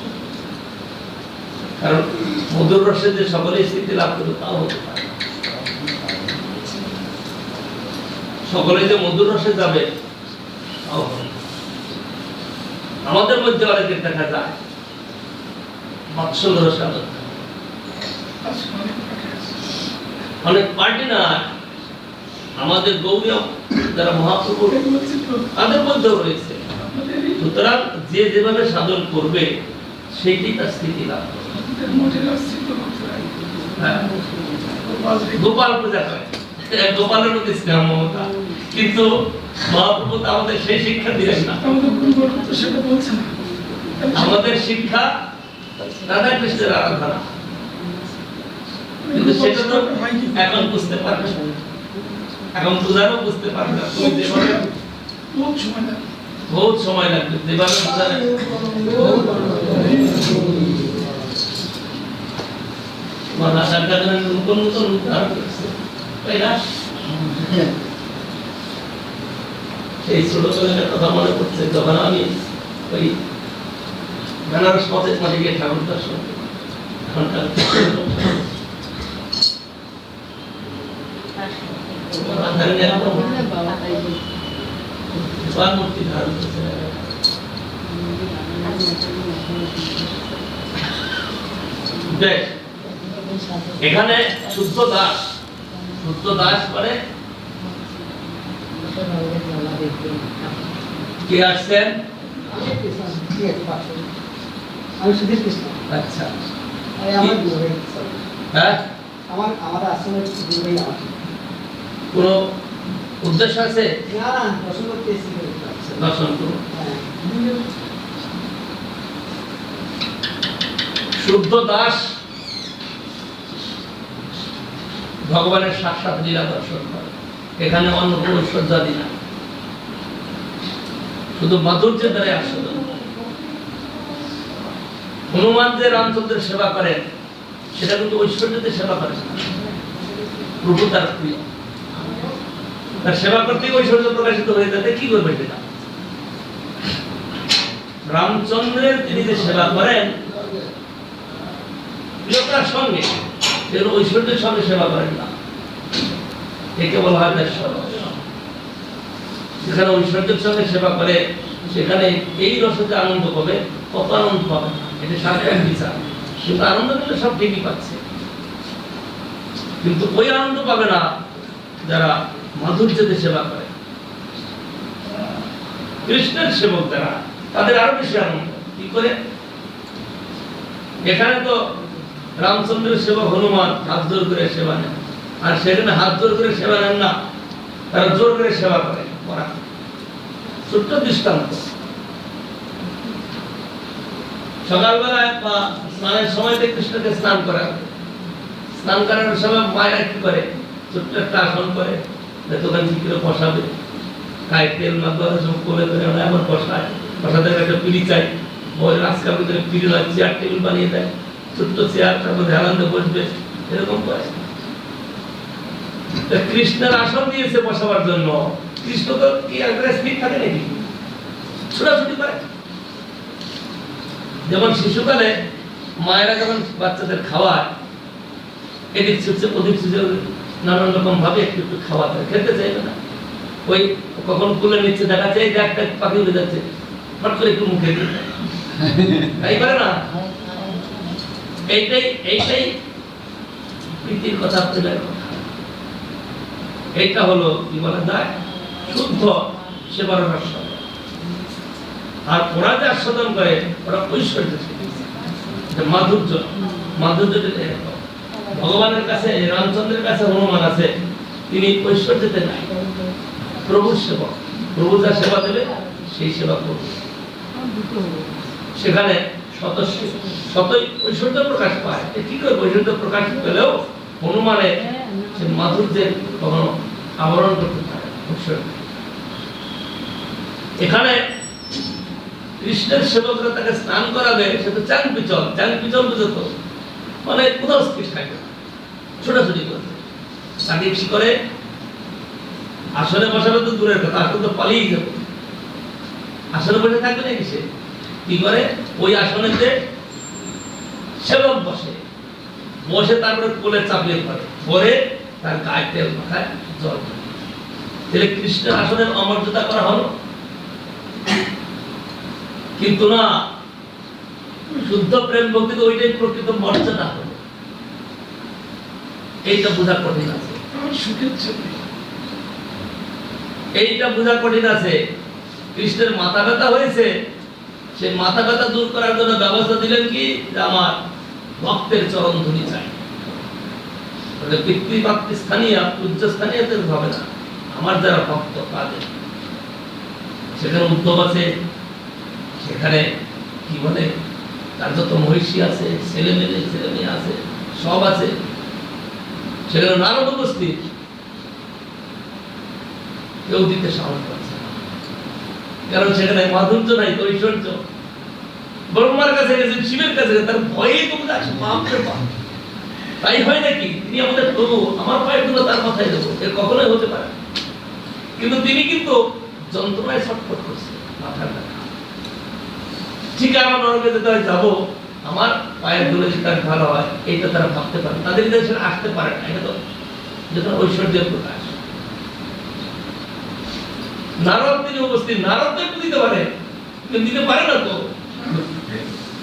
কারণ মধুর রসে যে সকলেই স্থিতি লাভ করবে তাও হতে পারে, সকলে যে মধুর রসে যাবে তাও হবে। আমাদের মধ্যে অনেকের দেখা যায় বাৎসল্য রসে আবদ্ধ, অনেক পার্টি না আমাদের গৌরী যারা মহাপ্রভু তাদের মধ্যেও রয়েছে। সুতরাং যে যেভাবে সাধন করবে সেইটি তার স্থিতি লাভ করবে। গোপাল পূজা করে, গোপালের প্রতি স্নেহ মমতা, কিন্তু মহাপ্রভু আমাদের সেই শিক্ষা দিলেন না। আমাদের শিক্ষা রাধা কৃষ্ণের আরাধনা, কিন্তু সেটা তো এখন বুঝতে পারবে, এখন পূজারও বুঝতে পারবে না। তুমি যেভাবে বহুত সময় লাগবে, যেভাবে বুঝাবে নতুন নতুন উদ্ধার করছে, তাই না? সেই ছোটবেলার কথা মনে পড়ছে, যখন আমি ওই বেনারস পথের মাঝে গিয়ে ঠাকুর দর্শন মূর্তি ধারণ করছে। এখানে শুদ্ধ দাস মানে কে আসছেন? আচ্ছা, হ্যাঁ, কোন উদ্দেশ্য আছে? দর্শন করুন। শুদ্ধ দাস ভগবানের সাক্ষাৎ লীলা দর্শন করে। এখানে অন্য কোনো ঐশ্বর্যাদি না, শুধু মাধুর্যের দ্বারা আস্বাদন। হনুমান যে রামচন্দ্রের সেবা করেন সেটা কিন্তু ঐশ্বর্যতে সেবা করেন না, প্রভু তার প্রিয়, তার সেবা করতে ঐশ্বর্য প্রকাশিত হয়ে যাতে কি করবে সেটা। রামচন্দ্রের তিনি যে সেবা করেন প্রিয়তার সঙ্গে, সেগুলো ঐশ্বর্যের সঙ্গে সেবা করেন না, একে বলা হয় দেশরস। যেখানে ঐশ্বর্যের সঙ্গে সেবা করে সেখানে এই রসতে আনন্দ পাবে, কত আনন্দ পাবে না, এটা সাধারণ বিচার। কিন্তু আনন্দ কিন্তু সব ঠিকই পাচ্ছে, কিন্তু ওই আনন্দ পাবে না যারা মাধুর্যতে সেবা করে। কৃষ্ণের সেবক যারা, তাদের আরো বেশি আনন্দ। কি করে? এখানে তো রামচন্দ্রের সেবক হনুমান হাত জোর করে সেবা নেন, আর সেখানে হাত জোর করে সেবা নেন না, তারা জোর করে সেবা করে। ছোট্ট দৃষ্টান্ত, সকালবেলায় বা স্নানের সময়তে কৃষ্ণকে স্নান করা, স্নান করানোর সময় মায়েরা কি করে, ছোট্ট একটা আসন করে, দোকান থেকে বসাবে, গায়ে তেল মাখবে, সব করে করে এমন বসায়, বসাতে একটা পিড়ি চাই, বউয়ের আজকাল ভিতরে পিড়ি নয়, চেয়ার টেবিল বানিয়ে দেয়, ছোট্ট চেয়ার, তারপর ধ্যানান্দে বসবে, এরকম করে। কৃষ্ণের আসন দিয়েছে বসাবার জন্য, কৃষ্ণ তো কি একটা স্পিড থাকে নাকি, ছোটাছুটি করে। যেমন শিশুকালে মায়েরা যখন বাচ্চাদের খাওয়ায়, এদিক ছুটছে ওদিক ছুটছে, নানান রকম ভাবে একটু একটু খাওয়াতে, খেতে চাইবে না, ওই কখন কুলে নিচ্ছে, দেখা যায় যে একটা পাখি উড়ে যাচ্ছে, হট করে একটু মুখে দিয়ে তাই করে না। এইটাই প্রীতির কথা, প্রেমের কথা। এইটা হলো কি বলা যায়, শুদ্ধ সেবার আস্বাদন। আর ওরা যে আস্বাদন করে ওরা ঐশ্বর্য, মাধুর্য, মাধুর্য ভগবানের কাছে, রামচন্দ্রের কাছে হনুমান আছে, তিনি ঐশ্বর্যতে নাই, প্রভুর সেবক। প্রভু যা সেবা দেবে সেই সেবা করবে, সেখানে শতই ঐশ্বর্য প্রকাশ পায়। কি করে ঐশ্বর্য প্রকাশ পেলেও হনুমানে সে মাধুর্যের কখনো আবরণ করতে পারে ঐশ্বর্য। এখানে কৃষ্ণের সেবকরা তাকে স্নান করাবে, সে তো চাং পিচল বুঝত, মানে কোথাও স্থির থাকে, ছোটাছুটি করছে। তাকে কি করে, আসনে বসাবে তো দূরের কথা, আসলে তো পালিয়ে যাবে, আসনে বসে থাকবে নাকি সে, কি করে ওই আসনেতে সেবক বসে, বসে তারপরে কোলে চাপিয়ে পড়ে, পরে তার গায়ে তেল মাখায়, জল। তাহলে কৃষ্ণের আসনের অমর্যাদা করা হলো? কিন্তু না, শুদ্ধ প্রেম ভক্তি তো ওইটাই প্রকৃত মর্যাদা হলো। এইটা বোঝা কঠিন আছে, এইটা বোঝা কঠিন আছে। কৃষ্ণের মাথা ব্যথা হয়েছে, সেই মাথা ব্যথা দূর করার জন্য ব্যবস্থা দিলেন কি, যে আমার ভক্তের চরণ ধুলি চাই। পিতৃমাতৃ স্থানীয় পূজ্য স্থানীয় হবে না, আমার যারা ভক্ত তাদের। সেখানে উদ্ধব আছে, সেখানে কি বলে তার যত মহিষী আছে, ছেলে মেয়ে আছে, সব আছে। সেখানে নারদ উপস্থিত, কেউ দিতে সাহস পাচ্ছে না, কারণ সেখানে মাধুর্য নাই, ঐশ্বর্য। ব্রহ্মার কাছে গেছেন, শিবের কাছে গেছেন, তার ভয়ে তুমি যাচ্ছে, বাপরে বাপ, তাই হয় নাকি? তিনি আমাদের প্রভু, আমার পায়ের গুলো তার মাথায় দেবো, এর কখনোই হতে পারে। কিন্তু তিনি কিন্তু যন্ত্রণায় ছটফট করছে, মাথার ব্যথা। ঠিক আমার নরকে যেতে হয়, যাবো, আমার পায়ের ধুলে সেটা ভালো হয়, এইটা তারা ভাবতে পারে, তাদের কাছে সেটা আসতে পারে না। এটা তো যখন ঐশ্বর্যের প্রকাশ। নারদ তিনি উপস্থিত, নারদ তো একটু দিতে পারে, কিন্তু দিতে পারে না তো।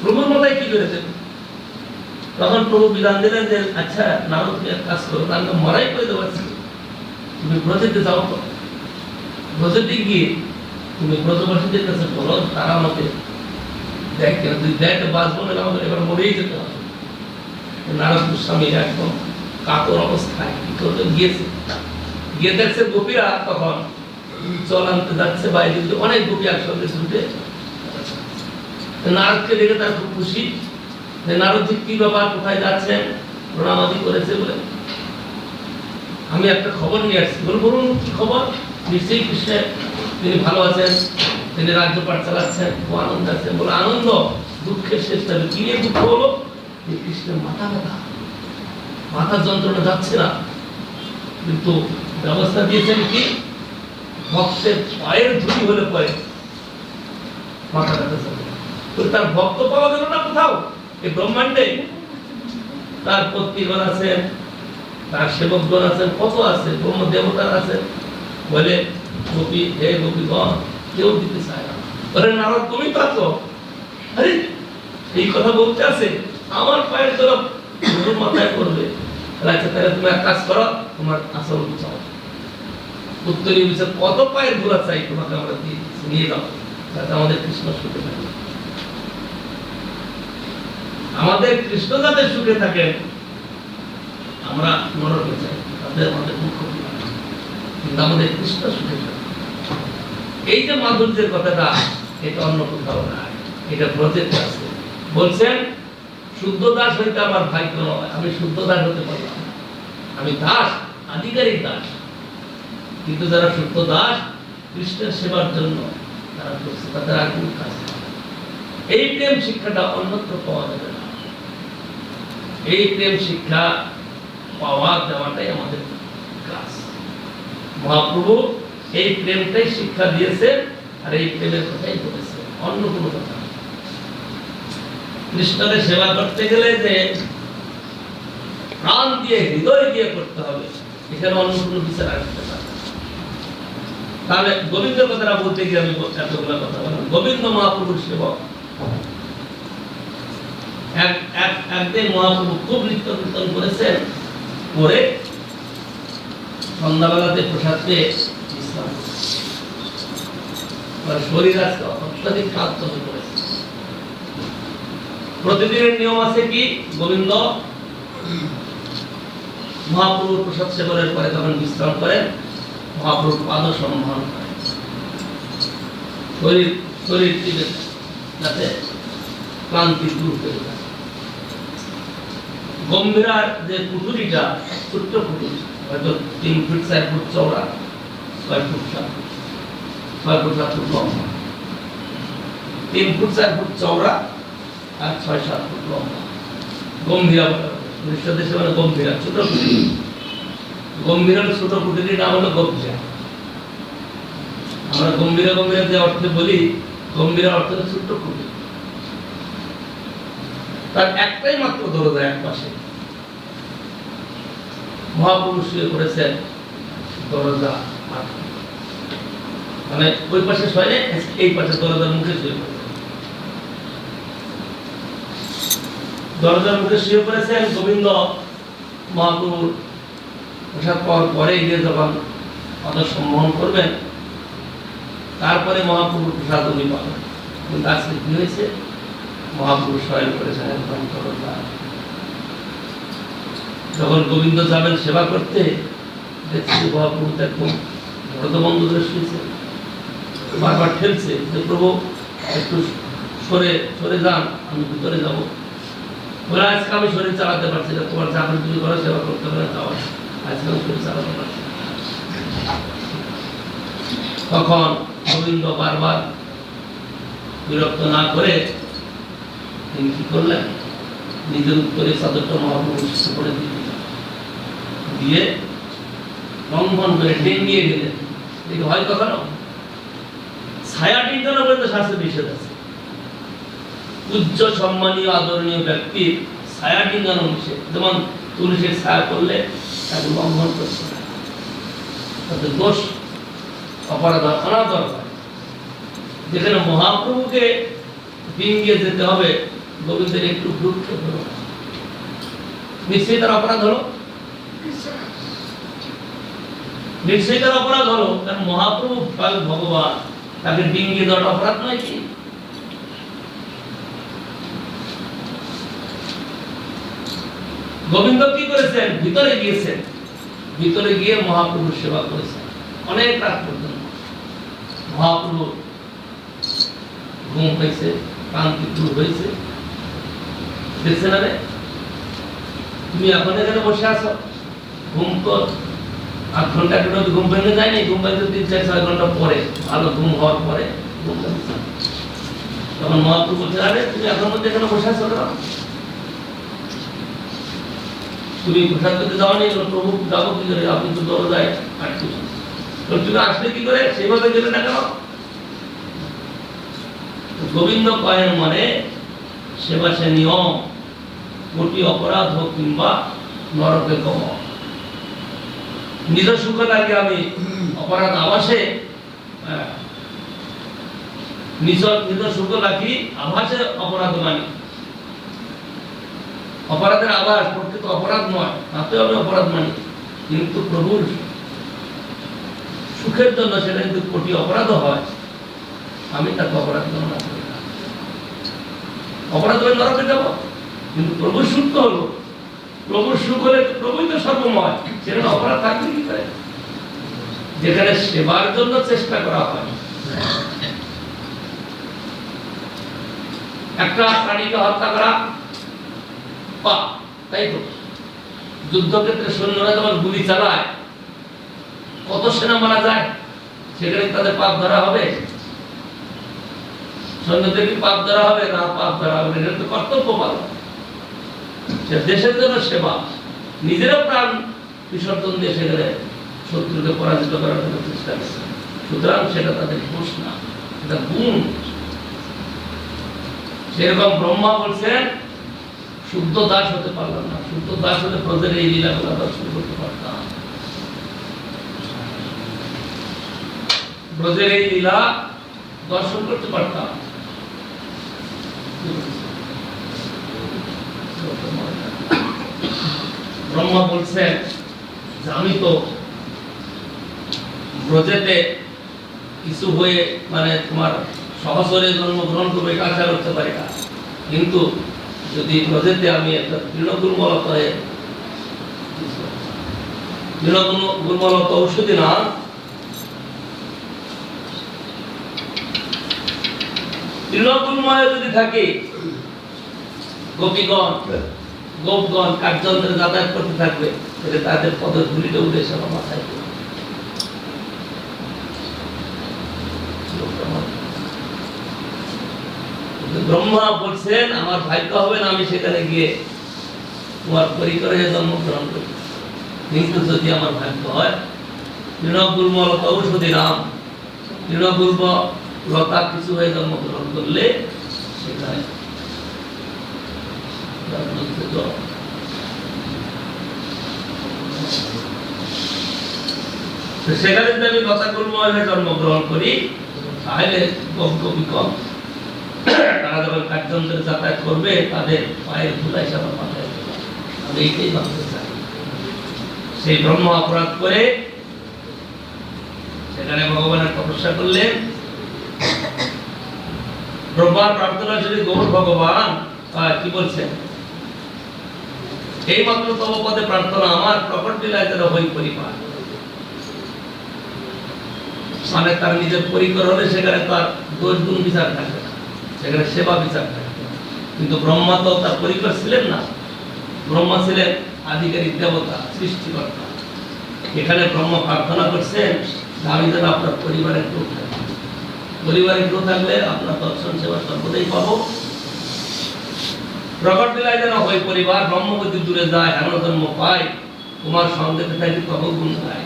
প্রভুর মাথায় কি করেছেন? তখন প্রভু বিধান দিলেন যে আচ্ছা নারদ তুমি এক কাজ করো, তাহলে মরাই করে দেবো, তুমি ব্রজেতে যাও, ব্রজেতে গিয়ে তুমি ব্রজবাসীদের কাছে বলো, তারা আমাকে দেখে, তুই দেখ বাঁচবো না, আমাদের এবার মরেই যেতে হবে। নারদ গোস্বামী একদম কাতর অবস্থায় কি করতে গিয়েছে, গিয়ে দেখছে গোপীরা তখন জল আনতে যাচ্ছে, বাইরে অনেক গোপী একসঙ্গে ছুটে। নারদকে দেখে তার খুব খুশি, নারদজি কি ব্যাপার, কোথায় যাচ্ছেন, প্রণামাদি করেছে বলে। আমি একটা খবর নিয়ে আসছি, বলুন কি খবর? নিশ্চয়ই কৃষ্ণের তিনি ভালো আছেন, তিনি রাজ্যপাট চালাচ্ছেন, ও আনন্দ আছেন। বলে আনন্দ, দুঃখের শেষ তবে কি নিয়ে দুঃখ হলো? যে কৃষ্ণের মাথা ব্যথা, মাথার যন্ত্রণা যাচ্ছে না, কিন্তু ব্যবস্থা দিয়েছেন কি ভক্তের পায়ের ধুলি হলে পরে মাথা ব্যথা যাবে। তো তার ভক্ত পাওয়া গেল না কোথাও এই ব্রহ্মাণ্ডে। তার পত্নীগণ আছেন, তার সেবকগণ আছেন, কত আছে, ব্রহ্ম দেবতার আছেন। বলে গোপী হে গোপীগণ, কেউ দিতে চায় না। বলে নারদ তুমি তো আছো, আরে এই কথা বলতে আছে, আমার পায়ের তরফ মাথায় করবে। আচ্ছা তাহলে তুমি এক কাজ করো, তোমার আসল চাও। উত্তরী বলছে কত পায়ের ধুলা চাই তোমাকে আমরা নিয়ে যাও, যাতে আমাদের কৃষ্ণ সুখে থাকে। আমাদের কৃষ্ণ যাতে সুখে থাকেন, আমরা নরকে চাই, তাদের আমাদের মুখ্য, কিন্তু আমাদের কৃষ্ণ সুখে থাকে। এই যে মাধুর্যের কথাটা, এটা অন্য কোথাও নাই, এটা প্রজেক্ট আছে। বলছেন শুদ্ধ দাস হইতে আমার ভাগ্য নয়, আমি শুদ্ধ দাস হতে পারলাম না, আমি দাস, আধিকারিক দাস। কিন্তু যারা শুদ্ধ দাস কৃষ্ণের সেবার জন্য তারা করছে, তাদের আর কোনো কাজ নেই। এই প্রেম শিক্ষাটা অন্যত্র পাওয়া যাবে না। এই প্রেম শিক্ষা পাওয়া দেওয়াটাই আমাদের কাজ। মহাপ্রভু এই প্রেমটাই শিক্ষা দিয়েছেন, আর এই প্রেমের কথাই বলেছেন, অন্য কোনো কথা। কৃষ্ণকে সেবা করতে গেলে যে প্রাণ দিয়ে, হৃদয় দিয়ে করতে হবে, এখানে অন্য কোনো বিচার আসতে পারে। তাহলে গোবিন্দের কথাটা বলতে গিয়ে আমি এতগুলো কথা বললাম। গোবিন্দ মহাপ্রভুর সেবক। একদিন মহাপ্রভু খুব নৃত্য কীর্তন করেছেন, করে সন্ধ্যাবেলাতে প্রসাদ পেয়ে বিশ্রাম করেছেন। শরীর আজকে অত্যাধিক ক্লান্ত হয়ে পড়েছে। প্রতিদিনের নিয়ম আছে কি, গোবিন্দ মহাপ্রভুর প্রসাদ সেবনের পরে যখন বিশ্রাম করেন, মহাপ্রভুর পাদ সম্মান করেন, শরীর থেকে যাতে ক্লান্তি দূর হয়ে যায়। গম্ভীরার যে পুটুরিটা, ছোট্ট পুটুরি, হয়তো 3 ফুট 4 ফুট চওড়া, 6 ফুট 7 ফুট লম্বা, 3 ফুট 4 ফুট চওড়া আর 6-7 ফুট লম্বা। গম্ভীরা দেশে মানে গম্ভীরা, ছোট পুটুরি। গম্ভীরার ছোট পুটুরির নাম হলো গম্ভীরা। আমরা গম্ভীরা গম্ভীরা যে অর্থে বলি, গম্ভীরা অর্থ হলো ছোট্ট পুটুরি। তার একটাই মাত্র দরজা, এক পাশে। মহাপুরুষ শুয়ে করেছেন দরজা, মানে ওই পাশে শোয়, এই পাশে দরজার মুখে শুয়ে পড়েছেন। দরজার মুখে শুয়ে পড়েছেন গোবিন্দ। মহাপ্রভুর প্রসাদ পাওয়ার পরে গিয়ে যখন অত সম্মান করবেন, তারপরে মহাপ্রভুর প্রসাদ উনি পাবেন। কিন্তু আজকে কি হয়েছে, মহাপ্রভু শয়ন করেছেন একদম দরজা। যখন গোবিন্দ যাবেন সেবা করতে, দেখছি মহাপ্রভু একদম বন্ধ করে শুয়েছে, বারবার ঠেলছে যে প্রভু একটু সরে যান, আমি ভিতরে যাবো। বলে আজকে আমি শরীর চালাতে পারছি না, তোমার চাকরি তুমি করো, সেবা করতে পারে যাওয়া, আজকে আমি শরীর চালাতে পারছি না। তখন গোবিন্দ বারবার বিরক্ত না করে তিনি কি করলেন, নিজের উত্তরে চাদরটা মহাপ্রভু করে দিয়ে লঙ্ঘন করে ডেঙ্গিয়ে গেলেন। দেখি হয় কখনো ছায়া টিকানো পর্যন্ত শাস্ত্রে নিষেধ আছে। উচ্চ সম্মানীয় আদরণীয় ব্যক্তির ছায়া টিকানো নিষেধ। যেমন তুলসীর ছায়া করলে তাকে লঙ্ঘন করছে না, তাতে দোষ, অপরাধ, অনাদর হয়। যেখানে মহাপ্রভুকে ডিঙ্গিয়ে যেতে হবে, গোবিন্দের একটু ভ্রুক্ষেপ হলো, নিশ্চয়ই তার অপরাধ হলো, নিশ্চয়ই তার অপরাধ হলো। কারণ মহাপ্রভু ভগবান, তাকে ডিঙ্গিয়ে দেওয়ার অপরাধ নয় কি? গোবিন্দ কি করেছেন, ভিতরে গিয়েছেন, ভিতরে গিয়ে মহাপ্রভুর সেবা করেছেন অনেক রাত পর্যন্ত। মহাপ্রভু ঘুম হয়েছে, ক্লান্তি দূর হয়েছে। দেখছেন, আরে তুমি এখন এখানে বসে আছো, ঘুম তো 8 ঘন্টা করে ঘুম ভেঙে যায়নি, ঘুম ভেঙে 3-4-6 ঘন্টা পরে ভালো ঘুম হওয়ার পরে ঘুম ভেঙেছে। তখন মহাপ্রভু বলছে, আরে তুমি এখন মধ্যে এখানে বসে আছো কেন? তুমি প্রসাদ করতে যাওনি? প্রভু যাবো কি করে, আপনি তো দরজায় আটকে, তুমি আসলে কি করে, সেভাবে গেলে না কেন? গোবিন্দ কয়েন মানে সেবা সে নিয়ম, কোটি অপরাধ হোক কিংবা নরকে কম, নিজ সুখ লাগে আমি অপরাধ আভাসে, নিজ সুখ লাগি আভাসে অপরাধ মানি। অপরাধের আভাস প্রকৃত অপরাধ নয়, তাতেও আমি অপরাধ মানি, কিন্তু প্রভুর সুখের জন্য সেটা যদি কোটি অপরাধ হয়, আমি তাকে অপরাধ গণনা করি না। অপরাধ হলে নরকে যাব, কিন্তু প্রভুর সুখ তো হলো, প্রভুর সুখ হলে প্রভুই তো সর্বময়, সেখানে অপরাধ থাকবে কি করে? যেখানে সেবার জন্য চেষ্টা করা হয়, একটা প্রাণীকে হত্যা করা পাপ, তাই তো? যুদ্ধক্ষেত্রে সৈন্যরা যখন গুলি চালায়, কত সেনা মারা যায়, সেখানে তাদের পাপ ধরা হবে? সৈন্যদের কি পাপ ধরা হবে? না, পাপ ধরা হবে, এটা তো কর্তব্য পালন, দেশের জন্য সেবা, নিজেরও প্রাণ বিসর্জন দিয়ে সেখানে শত্রুকে পরাজিত করার জন্য চেষ্টা করে। সুতরাং সেটা তাদের দোষ না, এটা গুণ। সেরকম ব্রহ্মা বলছেন, শুদ্ধ দাস হতে পারলাম না, শুদ্ধ দাস হলে প্রজের এই লীলাগুলো দর্শন করতে পারতাম, ব্রজের এই লীলা দর্শন করতে পারতাম। ব্রহ্মা বলছেন যে আমি তো ব্রজেতে কিছু হয়ে মানে তোমার সহচরে জন্মগ্রহণ করবে এটা আশা করতে পারি না, কিন্তু যদি ব্রজেতে আমি একটা তৃণগুল্মলতা ঔষধি না, তৃণগুল্ময় যদি থাকে, গোপীগণ গোপগণ কার্যন্ত্রে যাতায়াত করতে থাকবে, তাহলে তাদের পদের ধুলিটা উঠে এসে আমার মাথায় পড়বে। ব্রহ্মা বলছেন আমার ভাগ্য হবে না আমি সেখানে গিয়ে তোমার পরিকরে জন্মগ্রহণ করি, কিন্তু যদি আমার ভাগ্য হয়, তৃণগুল্মলতা ঔষধি নাম, তৃণগুল্ম লতা কিছু হয়ে জন্মগ্রহণ করলে সেখানে সেখানে যদি আমি লতা গুল্ম হয়ে জন্মগ্রহণ করি, তাহলে গোপীগণ তারা যখন কার্যন্ত্রে যাতায়াত করবে, তাদের পায়ের ধুলা হিসাবে মাথায় দেবে। আমি এইটাই ভাবতে চাই। সেই ব্রহ্ম অপরাধ করে সেখানে ভগবানের তপস্যা করলেন। ব্রহ্মার প্রার্থনা যদি গৌর ভগবান কি বলছেন, এই মাত্র তব পদে প্রার্থনা আমার, প্রকট লীলায় যেন হই পরিবার। মানে তার নিজের পরিকর হলে সেখানে তার দোষ গুণ বিচার থাকবে না, সেখানে সেবা বিচার থাকবে। কিন্তু ব্রহ্মা তো তার পরিকর ছিলেন না, ব্রহ্মা ছিলেন আধিকারিক দেবতা, সৃষ্টিকর্তা। এখানে ব্রহ্মা প্রার্থনা করছেন আমি যেন আপনার পরিবারের কেউ থাকি, পরিবারের কেউ থাকলে আপনার দর্শন সেবা সর্বদাই পাবো। প্রকট লীলায় যেন হই পরিবার, ব্রহ্মগতি দূরে যায়, হেন জন্ম পাই, তোমার সঙ্গে থাকি তব গুণ গায়।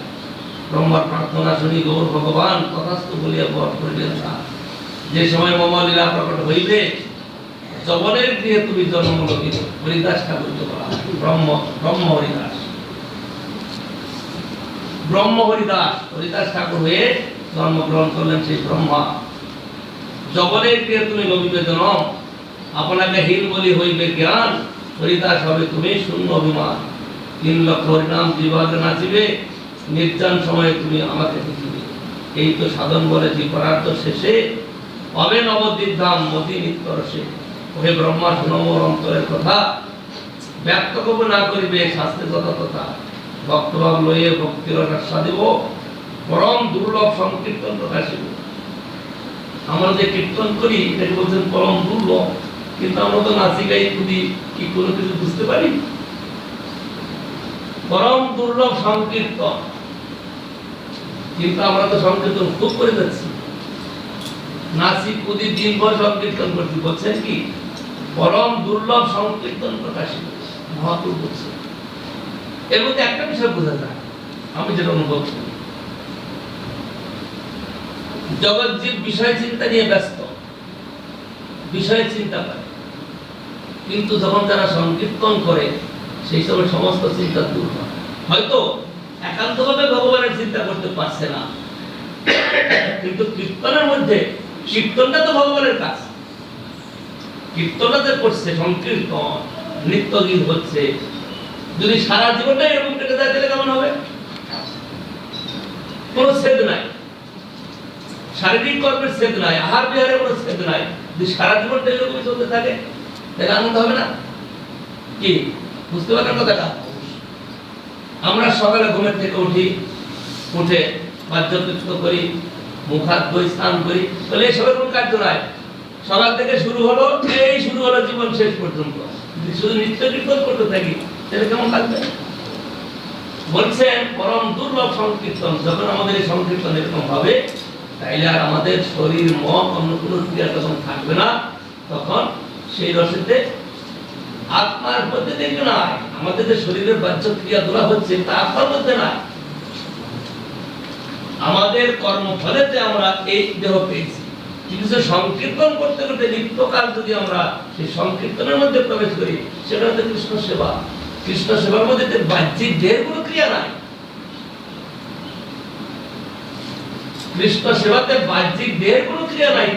ব্রহ্মার প্রার্থনা শুনি গৌর ভগবান তথাস্তু বলিয়া বর করিলেন না। যে সময় মম লীলা প্রকট হইবে, যবনের গৃহে তুমি জন্ম লভিবে। হরিদাস ঠাকুরকে বলা হয় ব্রহ্ম হরিদাস, ব্রহ্ম হরিদাস, হরিদাস ঠাকুর হয়ে জন্মগ্রহণ করলেন সেই ব্রহ্মা। যবনের গৃহে তুমি লভিবে জনম, আপনাকে হীন বলি হইবে জ্ঞান, হরিদাস হবে তুমি শূন্য অভিমান। 3 লক্ষ হরিনাম জিহ্বাতে নাচিবে, নির্জন সময়ে তুমি আমাকে দেখিবে। এই তো সাধন বলে জীবনার্থ শেষে, হবে নবদ্বীপ ধাম মতি নিত্য রসে। ওহে ব্রহ্মা শুনো মোর অন্তরের কথা, ব্যক্ত কব না করিবে শাস্ত্রে তথা। ভক্তভাব লইয়ে ভক্তির আশ্বাস দিব, পরম দুর্লভ সংকীর্তন প্রকাশিব। আমরা যে কীর্তন করি এটাকে বলছেন পরম দুর্লভ, কিন্তু আমরা তো নাচি গাই খুদি কি কোনো কিছু বুঝতে পারি। পরম দুর্লভ সংকীর্তন, কিন্তু আমরা তো সংকীর্তন খুব করে যাচ্ছি, নাচি কুদি দিনভর সংকীর্তন করছি। বলছেন কি পরম দুর্লভ সংকীর্তন প্রকাশিত মহাপ্রভু বলছে। এর মধ্যে একটা বিষয় বোঝা যায়, আমি যেটা অনুভব করি, জগৎ জীব বিষয় চিন্তা নিয়ে ব্যস্ত, বিষয় চিন্তা করে, কিন্তু যখন তারা সংকীর্তন করে সেই সময় সমস্ত চিন্তা দূর হয়। হয়তো একান্তভাবে ভগবানের চিন্তা করতে পারছে না, কিন্তু কীর্তনের মধ্যে, কীর্তনটা তো ভগবানের কাজ, কীর্তনটা করছে, সংকীর্তন নৃত্য গীত হচ্ছে, যদি সারা জীবনটা এরকম কেটে যায় তাহলে কেমন হবে? কোনো ছেদ নাই, শারীরিক কর্মের ছেদ নাই, আহার বিহারের কোনো ছেদ নাই, যদি সারা জীবনটা এরকম চলতে থাকে তাহলে আনন্দ হবে না? কি বুঝতে পারলেন কথাটা? আমরা সকালে ঘুমের থেকে উঠে বাহ্যকৃত্য করি, মুখ হাত ধুই, স্নান করি, তাহলে এসবের কোনো কার্য নাই। সকাল থেকে শুরু হলো জীবন শেষ পর্যন্ত যদি শুধু নিত্য কীর্তন করতে থাকি তাহলে কেমন লাগবে? বলছেন পরম দুর্লভ সংকীর্তন। যখন আমাদের এই সংকীর্তন এরকম হবে তাইলে আর আমাদের শরীর মন অন্য কোনো ক্রিয়া তখন থাকবে না, তখন সেই রসেতে আত্মার মধ্যে দেখবে না, আমাদের যে শরীরের বাহ্য ক্রিয়া দোলা হচ্ছে তা আত্মার মধ্যে না, আমাদের কর্মফলেতে আমরা এই দেহ পেয়েছি। কিন্তু যে সংকীর্তন করতে করতে নিত্যকাল যদি আমরা সেই সংকীর্তনের মধ্যে প্রবেশ করি, সেটা হচ্ছে কৃষ্ণ সেবা। কৃষ্ণ সেবার মধ্যে বাহ্যিক দেহের কোনো ক্রিয়া নাই, কৃষ্ণ সেবাতে বাহ্যিক দেহের কোনো ক্রিয়া নাই,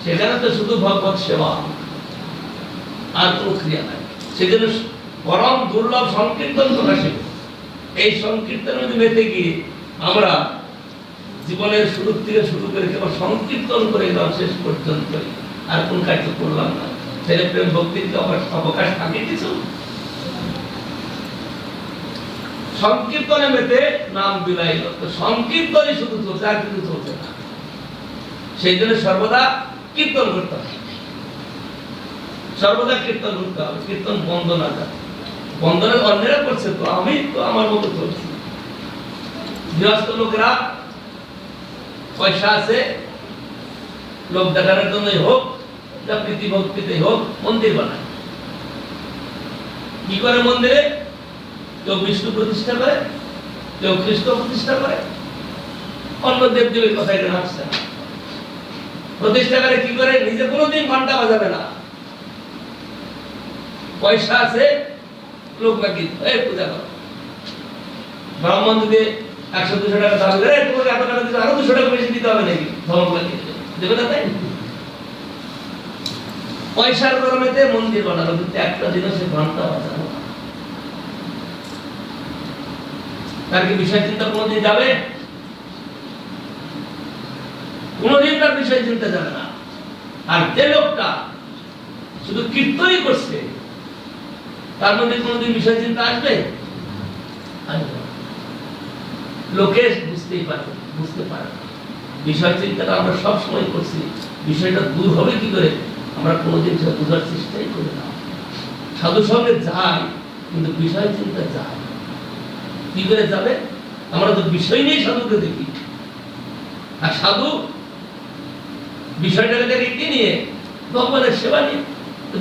সেখানে তো শুধু ভগবত সেবা, আর কোনো ক্রিয়া নাই। সেজন্য পরম দুর্লভ সংকীর্তন প্রকাশিত। এই সংকীর্তনের মধ্যে মেতে গিয়ে আমরা জীবনের শুরু থেকে শুরু করে কেবল সংকীর্তন করে গেলাম শেষ পর্যন্ত, আর কোন কার্য করলাম না, তাহলে প্রেম ভক্তির অবকাশ থাকে কিছু? সংকীর্তনে মেতে নাম বিলাইল, তো সংকীর্তনই শুধু চলছে, আর কিছু চলছে না। সেই জন্য সর্বদা কীর্তন করতে হবে, সর্বদা কীর্তন করতে হবে, কীর্তন বন্ধ না যায়। বন্ধনের অন্যেরা করছে, তো আমি তো আমার মতো চলছি। গৃহস্থ লোকেরা পয়সা আছে, লোক দেখানোর জন্যই হোক, যা প্রীতি ভক্তিতেই হোক, মন্দির বানায়। কি করে মন্দিরে? কেউ বিষ্ণু প্রতিষ্ঠা করে, কেউ কৃষ্ণ প্রতিষ্ঠা করে, অন্য দেব দেবীর কথা এটা আসছে না। প্রতিষ্ঠা করে কি করে? নিজে কোনোদিন ঘন্টা বাজাবে না, পয়সা আছে, লোক নাকি এই পূজা করো। ব্রাহ্মণ যদি 100-200 টাকা দাবি করে, তোমাকে এত টাকা দিতে, আরো 200 টাকা বেশি দিতে হবে নাকি? ধর্ম লাগিয়ে দেবে না, তাই পয়সার গরমেতে মন্দির বানানো, কিন্তু একটা দিনও সে ঘন্টা বাজানো। তার কি বিষয় চিন্তা কোনোদিন যাবে? কোনোদিন তার বিষয় চিন্তা যাবে না। আর যে লোকটা শুধু কীর্তনই করছে, তার মধ্যে কোনোদিন বিষয় চিন্তা আসবে? লোকে বুঝতেই পারে, বুঝতে পারে না। বিষয় চিন্তাটা আমরা সব সময় করছি, বিষয়টা দূর হবে কি করে আমরা কোনোদিন সেটা বোঝার চেষ্টাই করি না। সাধু সঙ্গে যাই, কিন্তু বিষয় চিন্তা যায় কি করে যাবে? আমরা তো বিষয় নিয়ে সাধুকে দেখি, আর সাধু বিষয়টাকে দেখে কি নিয়ে? ভগবানের সেবা নিয়ে।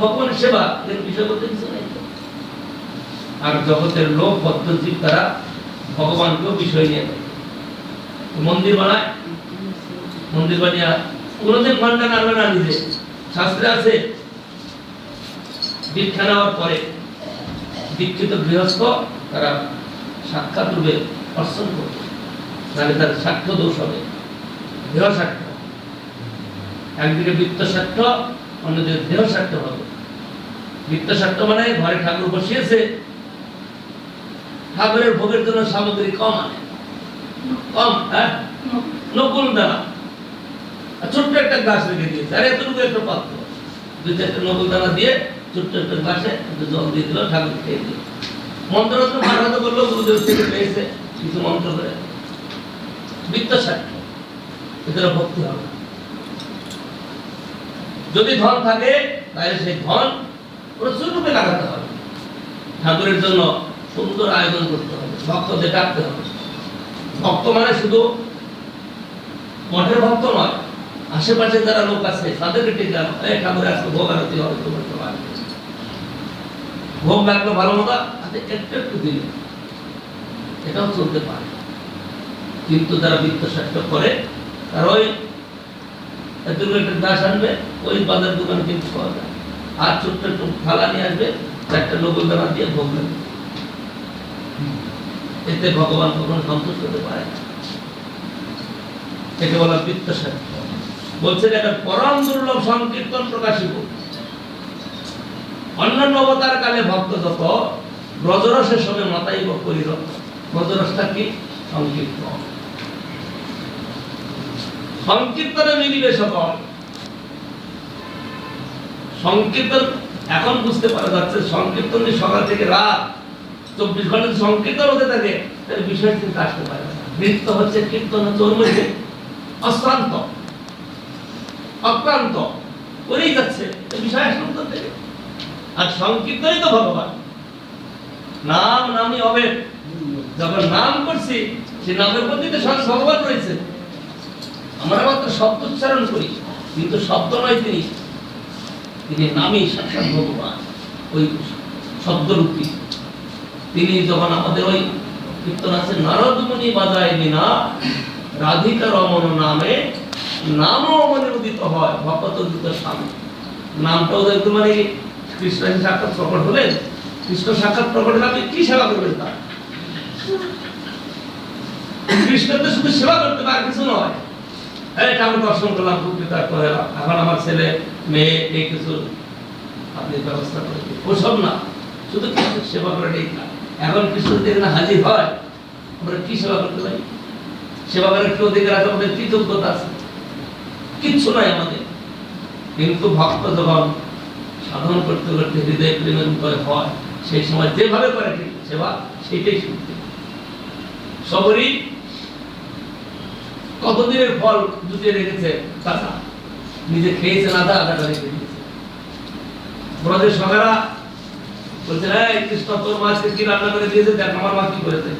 ভগবানের সেবা এর বিষয় বলতে কিছু নেই। আর জগতের লোক বদ্ধজীব তারা ভগবানকেও বিষয় নিয়ে নেয়, মন্দির বানায়, মন্দির বানিয়ে কোনোদিন ঘন্টা নাড়বে না নিজে। শাস্ত্রে আছে দীক্ষা নেওয়ার পরে দীক্ষিত গৃহস্থ তারা সাক্ষাৎ রূপে দর্শন করবে, তাহলে তার সাক্ষ্য দোষ হবে, দেহ সাক্ষ্য। একদিকে বৃত্ত সাক্ষ্য, অন্যদিকে দেহ সাক্ষ্য হবে। বৃত্ত সাক্ষ্য মানে ঘরে ঠাকুর বসিয়েছে, ঠাকুরের ভোগের জন্য সামগ্রী কম আনে, কম, হ্যাঁ, নকুল দানা, ছোট্ট একটা গাছ রেখে দিয়েছে, আর এতটুকু একটা পাত্র, 2-4টা নকুল দানা দিয়ে ছোট্ট একটা গাছে জল দিয়ে দিল, ঠাকুর খেয়ে দিল। মন্ত্র মারাত করলো, গুরুদেব থেকে পেয়েছে কিছু মন্ত্র করে। বৃত্ত সাক্ষ্য, এদের ভক্তি হবে। যদি ধন থাকে তাহলে সেই ধন প্রচুর রূপে লাগাতে হবে, ঠাকুরের জন্য সুন্দর আয়োজন করতে হবে, ভক্তদের ডাকতে হবে, ভক্ত মানে শুধু মঠের ভক্ত নয়, আশেপাশে যারা লোক আছে তাদেরকে ডেকে আনো, এই ঠাকুর আজকে ভোগ আরতি হবে, তোমার তোমার ভোগ লাগলো ভালো মতো একটু একটু দিলে এটাও চলতে পারে। কিন্তু যারা বিত্তস্বার্থ করে তারা ওই একটা দাস আনবে, ওই বাজার দোকানে কিন্তু পাওয়া যায়, আর ছোট্ট একটু থালা নিয়ে আসবে, চারটা লোকের দানা দিয়ে ভোগ লাগবে। এতে ভগবান কখনো সন্তুষ্ট হতে পারে না। একে বলা বিত্তস্বার্থ। বলছেন এটা পরম দুর্লভ সংকীর্তন প্রকাশিত। অন্যান্য অবতার কালে ভক্ত যত ব্রজরসের সঙ্গে মাতাইব করিল। ব্রজরসটা কি? সংকীর্তন। সংকীর্তনে মিলিবে সকল। সংকীর্তন এখন বুঝতে পারা যাচ্ছে, সংকীর্তন সকাল থেকে রাত 24 ঘন্টা সংকীর্তন হতে থাকে, তাহলে বিষয় চিন্তা আসতে পারে না। নৃত্য হচ্ছে, কীর্তন হচ্ছে, ওর মধ্যে অশ্রান্ত অক্লান্ত করেই যাচ্ছে, বিষয় আসন্ত থেকে। আর সংকীর্তনই তো ভগবান। নাম নামই হবে, যখন নাম করছি সে নামের মধ্যে তো স্বয়ং ভগবান রয়েছে। আমরা মাত্র শব্দ উচ্চারণ করি, কিন্তু শব্দ নয় তিনি, তিনি নামই সাক্ষাৎ ভগবান, ওই শব্দরূপী। তিনি যখন আমাদের ওই কীর্তন আছে, নারদ মুনি বাজায় বিনা রাধিকা রমন নামে নামও মনে উদিত হয় ভকত উদিত স্বামী। নামটা উদিত মানে কৃষ্ণ সাক্ষাৎ প্রকট হলেন। কৃষ্ণ সাক্ষাৎ প্রকট হলে আপনি কি সেবা করবেন? তার কৃষ্ণ তো শুধু সেবা করতে পারে, কিছু নয়। এই ঠাকুর দর্শন করলাম, খুব কৃতজ্ঞ হলাম, এখন আমার ছেলে মেয়ে এই কিছু আপনি ব্যবস্থা করে দিন, ওসব না, শুধু কৃষ্ণের সেবা করে এই কাজ। এখন কৃষ্ণ যদি এখানে হাজির হয়, আমরা কি সেবা করতে পারি? সেবা করার কি অধিকার আছে? আমাদের কি যোগ্যতা আছে? কিচ্ছু নাই আমাদের। কিন্তু ভক্ত যখন সাধন করতে করতে হৃদয় প্রেমের উপরে হয়, সেই সময় যেভাবে করে সেবা, সেইটাই শুনতে। সবরই কতদিনের ফল জুটিয়ে রেখেছে, কাঁচা নিজে খেয়েছে, আধা আধাটা রেখে দিয়েছে। ব্রজের সখারা বলছে, এই কৃষ্ণ তোর মাছকে কি রান্না করে দিয়েছে, দেখ আমার মা কি করেছে,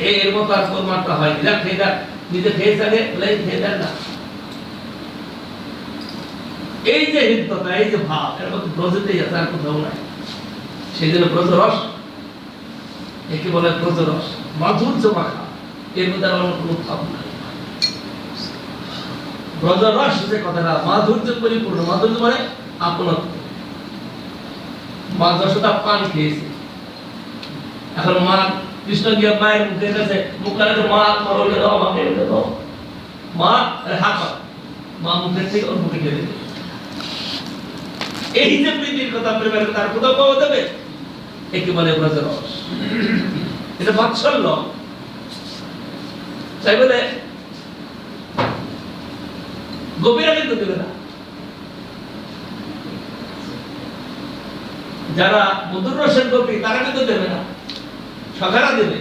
এর মতো আর তোর মাটা হয়, দেখ খেয়ে দেখ, নিজে খেয়েছে আগে, খেয়ে দেখ না। এই যে হৃদয়তা, এই যে ভাব, এর মধ্যে ব্রজেতেই আছে, আর কোথাও নাই। সেই জন্য ব্রজরস একে বলে ব্রজরস, মাধুর্য মাখা, এর মধ্যে আর কোনো ভাব নাই। ব্রজরস যে কথাটা মাধুর্য পরিপূর্ণ, মাধুর্য মানে আপনত্ব। মা যশোদা পান খেয়েছে, এখন মা কৃষ্ণ গিয়ে মায়ের মুখের কাছে মুখ লাগাতে, মা বললে দাও, আমাকে দাও, মা হাত, মা মুখের থেকে ওর মুখে ঢেলে দেবে। এই যে প্রীতির কথা, প্রেমের কথা, আর কোথাও পাওয়া যাবে? একে বলে ব্রজরস। এটা বাৎসল্য। তাই বলে গোপীরা কিন্তু দেবে না। যারা মধুর রসের গোপী তারা কিন্তু দেবে না, সখারা দেবে,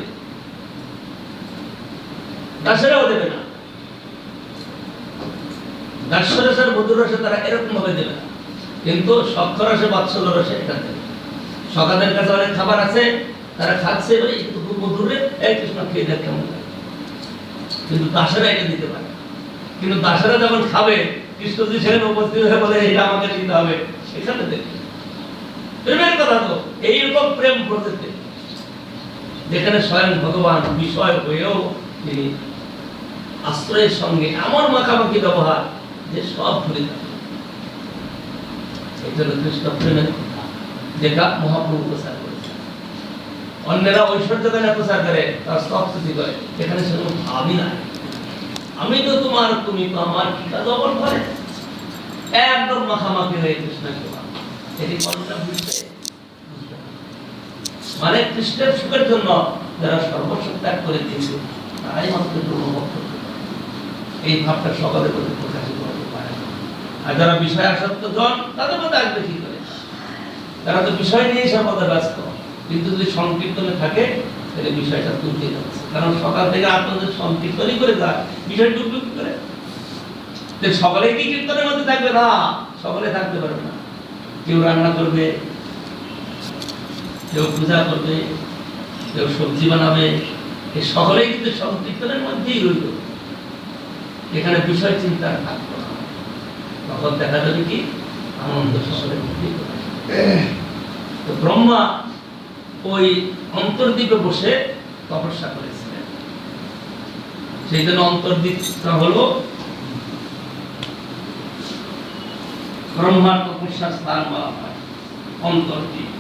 দাসেরাও দেবে না। দাসরসের মধুর রসে তারা এরকম ভাবে দেবে না, কিন্তু সখ্য রসে বাৎসল্য রসে এটা দেবে। সখাদের কাছে অনেক খাবার আছে, তারা খাচ্ছে, খুব মধুর রে, এই কৃষ্ণ খেয়ে দেখ কেমন লাগে, কিন্তু দাসেরা এটা দিতে পারে। কিন্তু দাসেরা যখন খাবে, কৃষ্ণজি সেখানে উপস্থিত হয়ে বলে এটা আমাকে দিতে হবে, সেখানে দেখবে। প্রেমের কথা তো এইরকম প্রেম প্রকৃতি, যেখানে স্বয়ং ভগবান বিষয় হয়েও তিনি আশ্রয়ের সঙ্গে এমন মাখামাখি ব্যবহার যে সব ভুলে যাবে। এই জন্য কৃষ্ণ প্রেমের কথা যেটা মহাপ্রভু প্রচার করেছে। অন্যেরা ঐশ্বর্য গানে প্রচার করে, তার স্তবস্তুতি করে, এখানে সেরকম ভাবই নাই। আমি তো তোমার, তুমি তো আমার, তা দবল করে একদম মাখামাখি হয়ে কৃষ্ণের সেবা। এটি কতটা বুঝতে মানে কৃষ্ণের সুখের জন্য যারা সর্বস্ব ত্যাগ করে দিয়েছে, তারাই মাত্র ভক্ত। এই ভাবটা সকলের মধ্যে প্রকাশিত হতে পারে না। আর যারা বিষয় আসক্ত জন, তাদের মধ্যে আসবে কি করে? তারা তো বিষয় নিয়েই সর্বদা ব্যস্ত। কিন্তু যদি সংকীর্তনে থাকে, তাহলে বিষয়টা তুলতে যাচ্ছে। কারণ সকাল থেকে আপনাদের সংকীর্তনই করে যায়, বিষয় ডুববে কি করে? সকলে কি কীর্তনের মধ্যে থাকবে না? সকলে থাকতে পারবে না। কেউ রান্না করবে, কেউ পূজা করবে, কেউ সবজি বানাবে, এই সকলেই কিন্তু সংকীর্তনের মধ্যেই রইল, এখানে বিষয় চিন্তার থাকতো না, তখন দেখা যাবে কি আনন্দ সকলের মধ্যেই। তো ব্রহ্মা ওই অন্তর্দ্বীপে বসে তপস্যা করেছিলেন, সেই জন্য অন্তর্দ্বীপটা হলো ব্রহ্মার তপস্যার স্থান বলা হয় অন্তর্দ্বীপ।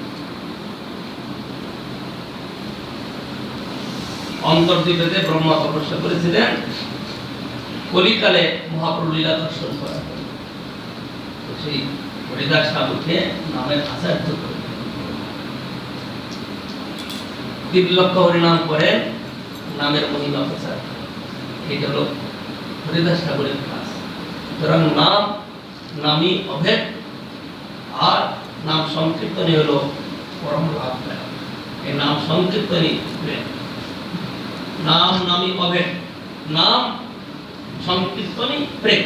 অন্তর্দ্বীপে ব্রহ্মা তপস্যা করেছিলেন কলিকালে মহাপ্রভু লীলা দর্শন করার জন্য। সেই হরিদাস ঠাকুরকে নামের আচার্য করে 3 লক্ষ হরিনাম করেন, নামের মহিমা প্রচার। এটা হলো হরিদাস ঠাকুরের কাজ। সুতরাং নাম নামই অভেদ, আর নাম সংকীর্তনই হলো পরম লাভ। এই নাম সংকীর্তনই প্রেম। নাম নামই অভেদ, নাম সংকীর্তনই প্রেম।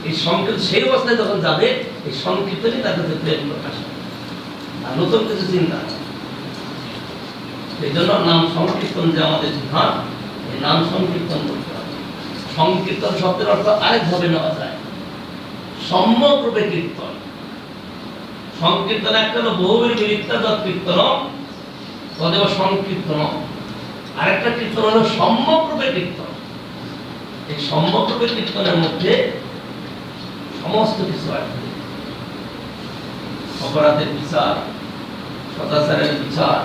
এই সংকীর্তন সেই অবস্থায় যখন যাবে, এই সংকীর্তনই তার কাছে প্রেম প্রকাশ হবে, আর নতুন কিছু চিন্তা। এই জন্য নাম সংকীর্তন যে আমাদের বিধান, এই নাম সংকীর্তন করতে হবে। সংকীর্তন শব্দের অর্থ আরেকভাবে নেওয়া যায়, সম্যকরূপে কীর্তন। সংকীর্তন একটা হলো বহুবীর বিরিক্তা কীর্তন, তদেব সংকীর্তন। আরেকটা কীর্তন হলো সম্যকরূপে কীর্তন। এই সম্যকরূপে কীর্তনের মধ্যে সমস্ত কিছু আছে, অপরাধের বিচার, সদাচারের বিচার,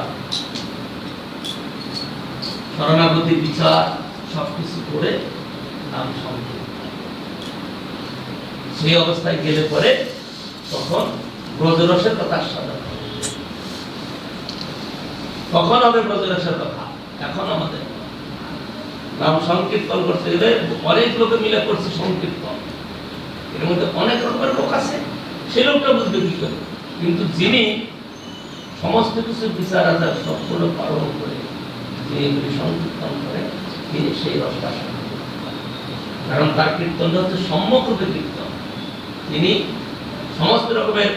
শরণাগতির বিচার, সবকিছু করে নাম সংকীর্তন। সেই অবস্থায় গেলে পরে তখন ব্রজরসের কথা আস্বাদন হবে, তখন হবে ব্রজরসের কথা। এখন আমাদের নাম সংকীর্তন করতে গেলে অনেক লোকে মিলে করছে সংকীর্তন, এর মধ্যে অনেক রকমের লোক আছে, সেই লোকটা বুঝবে কি করে। কিন্তু যিনি সমস্ত কিছু বিচার আচার সম্পূর্ণ পালন করে যিনি সংকীর্তন করেন, তিনি সেই রসটা, কারণ তার কীর্তনটা হচ্ছে সম্যকরূপে কীর্তন। তিনি সমস্ত রকমের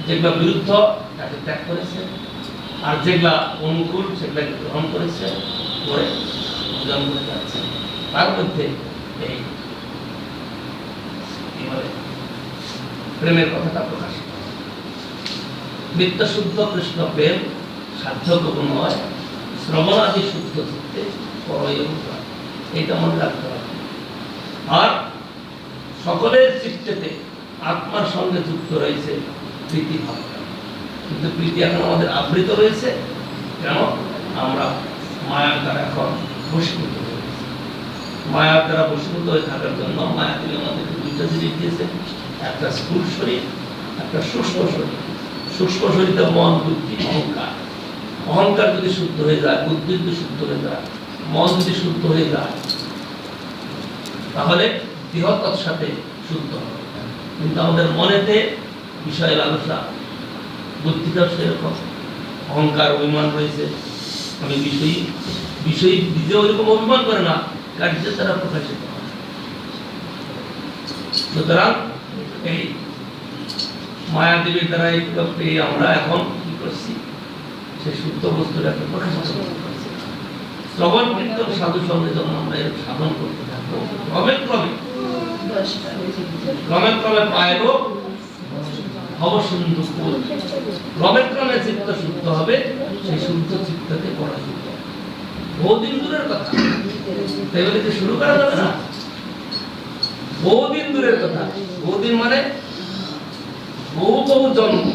যেগুলো বিরুদ্ধ তাকে ত্যাগ করেছেন, আর যেগুলা অনুকূল সেগুলাকে গ্রহণ করেছেন, করে পূজন করে যাচ্ছেন। তার মধ্যে এই প্রেমের কথাটা প্রকাশিত। নিত্য শুদ্ধ কৃষ্ণ প্রেম সার্থক নয়, শ্রবণাদি শুদ্ধ চিত্তে পরয়। এইটা মনে রাখতে হবে। আর সকলের চিত্তেতে আত্মার সঙ্গে যুক্ত রয়েছে প্রীতি ভাবটা, কিন্তু প্রীতি এখন আমাদের আবৃত রয়েছে। কেন? আমরা মায়ার দ্বারা এখন বশীভূত হয়েছে। মায়ার দ্বারা বশীভূত হয়ে থাকার জন্য মায়া তিনি আমাদেরকে 2টা জিনিস দিয়েছে, একটা স্থূল শরীর, একটা সূক্ষ্ম শরীর। সূক্ষ্ম শরীরে মন, বুদ্ধি, অহংকার। অহংকার যদি শুদ্ধ হয়ে যায়, বুদ্ধি যদি শুদ্ধ হয়ে যায়, মন যদি শুদ্ধ হয়ে যায়, তাহলে দেহ তার সাথে শুদ্ধ হবে। কিন্তু আমাদের মনেতে বিষয়ের লালসা, বুদ্ধিটাও সেরকম, অহংকার, অভিমান রয়েছে। আমি বিষয়ী নিজেও এরকম অভিমান করে না, কার্যের দ্বারা প্রকাশিত হয়। সুতরাং এই মায়াদেবীর দ্বারা পেয়ে আমরা এখন কি করছি, সেই শুদ্ধ বস্তুটাকে প্রকাশিত করছি। শ্রবণ কীর্তন সাধু সঙ্গে যখন আমরা এর সাধন করতে থাকবো, ক্রমে পাইব ভবসিন্ধু কুল। ক্রমে চিত্ত শুদ্ধ হবে, সেই শুদ্ধ চিত্তকে পরাজিত। বহুদিন দূরের কথা, তাই বলে কি শুরু করা যাবে না? বহুদিন দূরের কথা। বহুদিন মানে বহু জন্ম।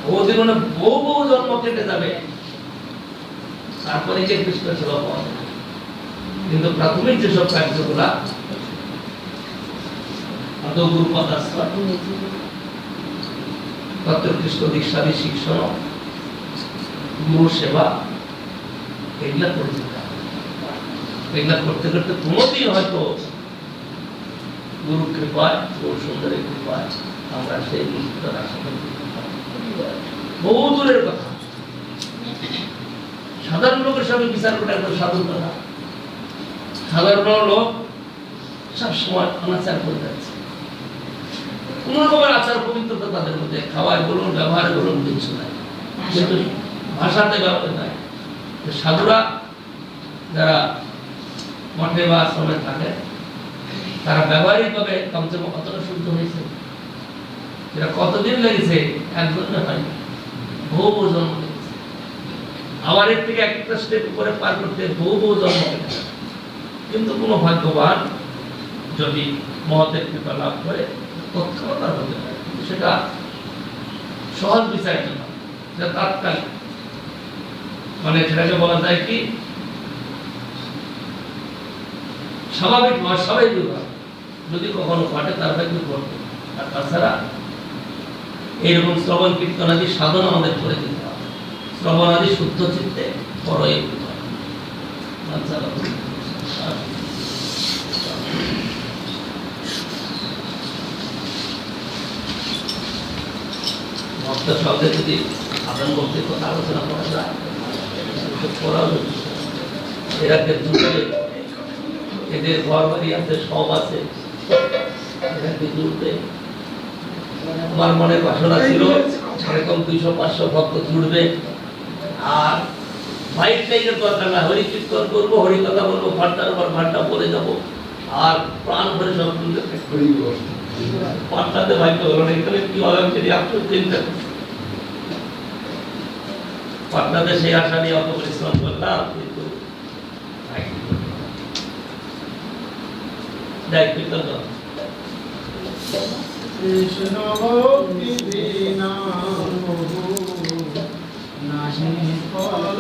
বহুদিন মানে বহু জন্ম কেটে যাবে, তারপরে যে কৃষ্ণ সেবা পাওয়া যাবে। কিন্তু প্রাথমিক যেসব কার্যগুলা গুরু পদাশ্রয়, তত্ত্ব কৃষ্ণ দীক্ষাদি শিক্ষণ, গুরু সেবা, এগুলা করে যেতে হবে। এগুলা করতে করতে কোনোদিন হয়তো গুরু কৃপায়, গুরু সুন্দরের কৃপায় আমরা সেই নিষ্ঠতার আশা করতে পারি। বহু দূরের কথা। সাধারণ লোকের সঙ্গে বিচার করে একদম সাধন কথা। সাধারণ লোক সবসময় অনাচার করে যাচ্ছে, কোন রকমের আচার পবিত্রতা তাদের মধ্যে, খাওয়ায় বলুন, ব্যবহারে বলুন, কিছু নাই। কিন্তু ভাষাতে ব্যবহার নাই। সাধুরা যারা মঠে বা আশ্রমে থাকে তারা ব্যবহারিকভাবে কমসে কম কতটা শুদ্ধ হয়েছে, সেটা কতদিন লেগেছে, একজনে হয়নি, বহু জন্ম লেগেছে। আবার এর থেকে একটা স্টেপ উপরে পার করতে বহু জন্ম লেগেছে। কিন্তু কোনো ভাগ্যবান যদি মহতের কৃপা লাভ করে তৎক্ষণাৎ তার হতে পারে, সেটা সহজ বিচারিত না, সেটা তাৎকালিক। মানে সেটাকে বলা যায় কি স্বাভাবিক অস্বাভাবিক বিভাগ যদি কখনো ঘটে তার ভাগ্য ঘটবে। আর তাছাড়া এইরকম শ্রবণ কীর্তনাদি সাধন আমাদের করে দিতে হবে। শ্রবণাদি শুদ্ধ চিত্তে পরই ভক্তের সঙ্গে যদি আদান ভক্তির কথা আলোচনা করা যায়, এরা এদের ঘর বাড়ি আছে, সব আছে, এরা কি জুড়বে? আমার মনে বাসনা ছিল সেরকম 200-500 ভক্ত জুড়বে, আর বাইক টাইকের দরকার না, হরি কীর্তন করবো, হরি কথা বলবো, ঘন্টার পর ঘন্টা বলে যাবো, আর প্রাণ ভরে সব পাটনাতে ভাগ্য হলো না। এখানে কি হবে আমি সেটি আপনার চিন্তা করছি। পাটনাতে সেই আশা নিয়ে অত পরিশ্রম করলাম, কিন্তু দেখ কীর্তন কর। কৃষ্ণ ভক্তি বিনা নাহি ফল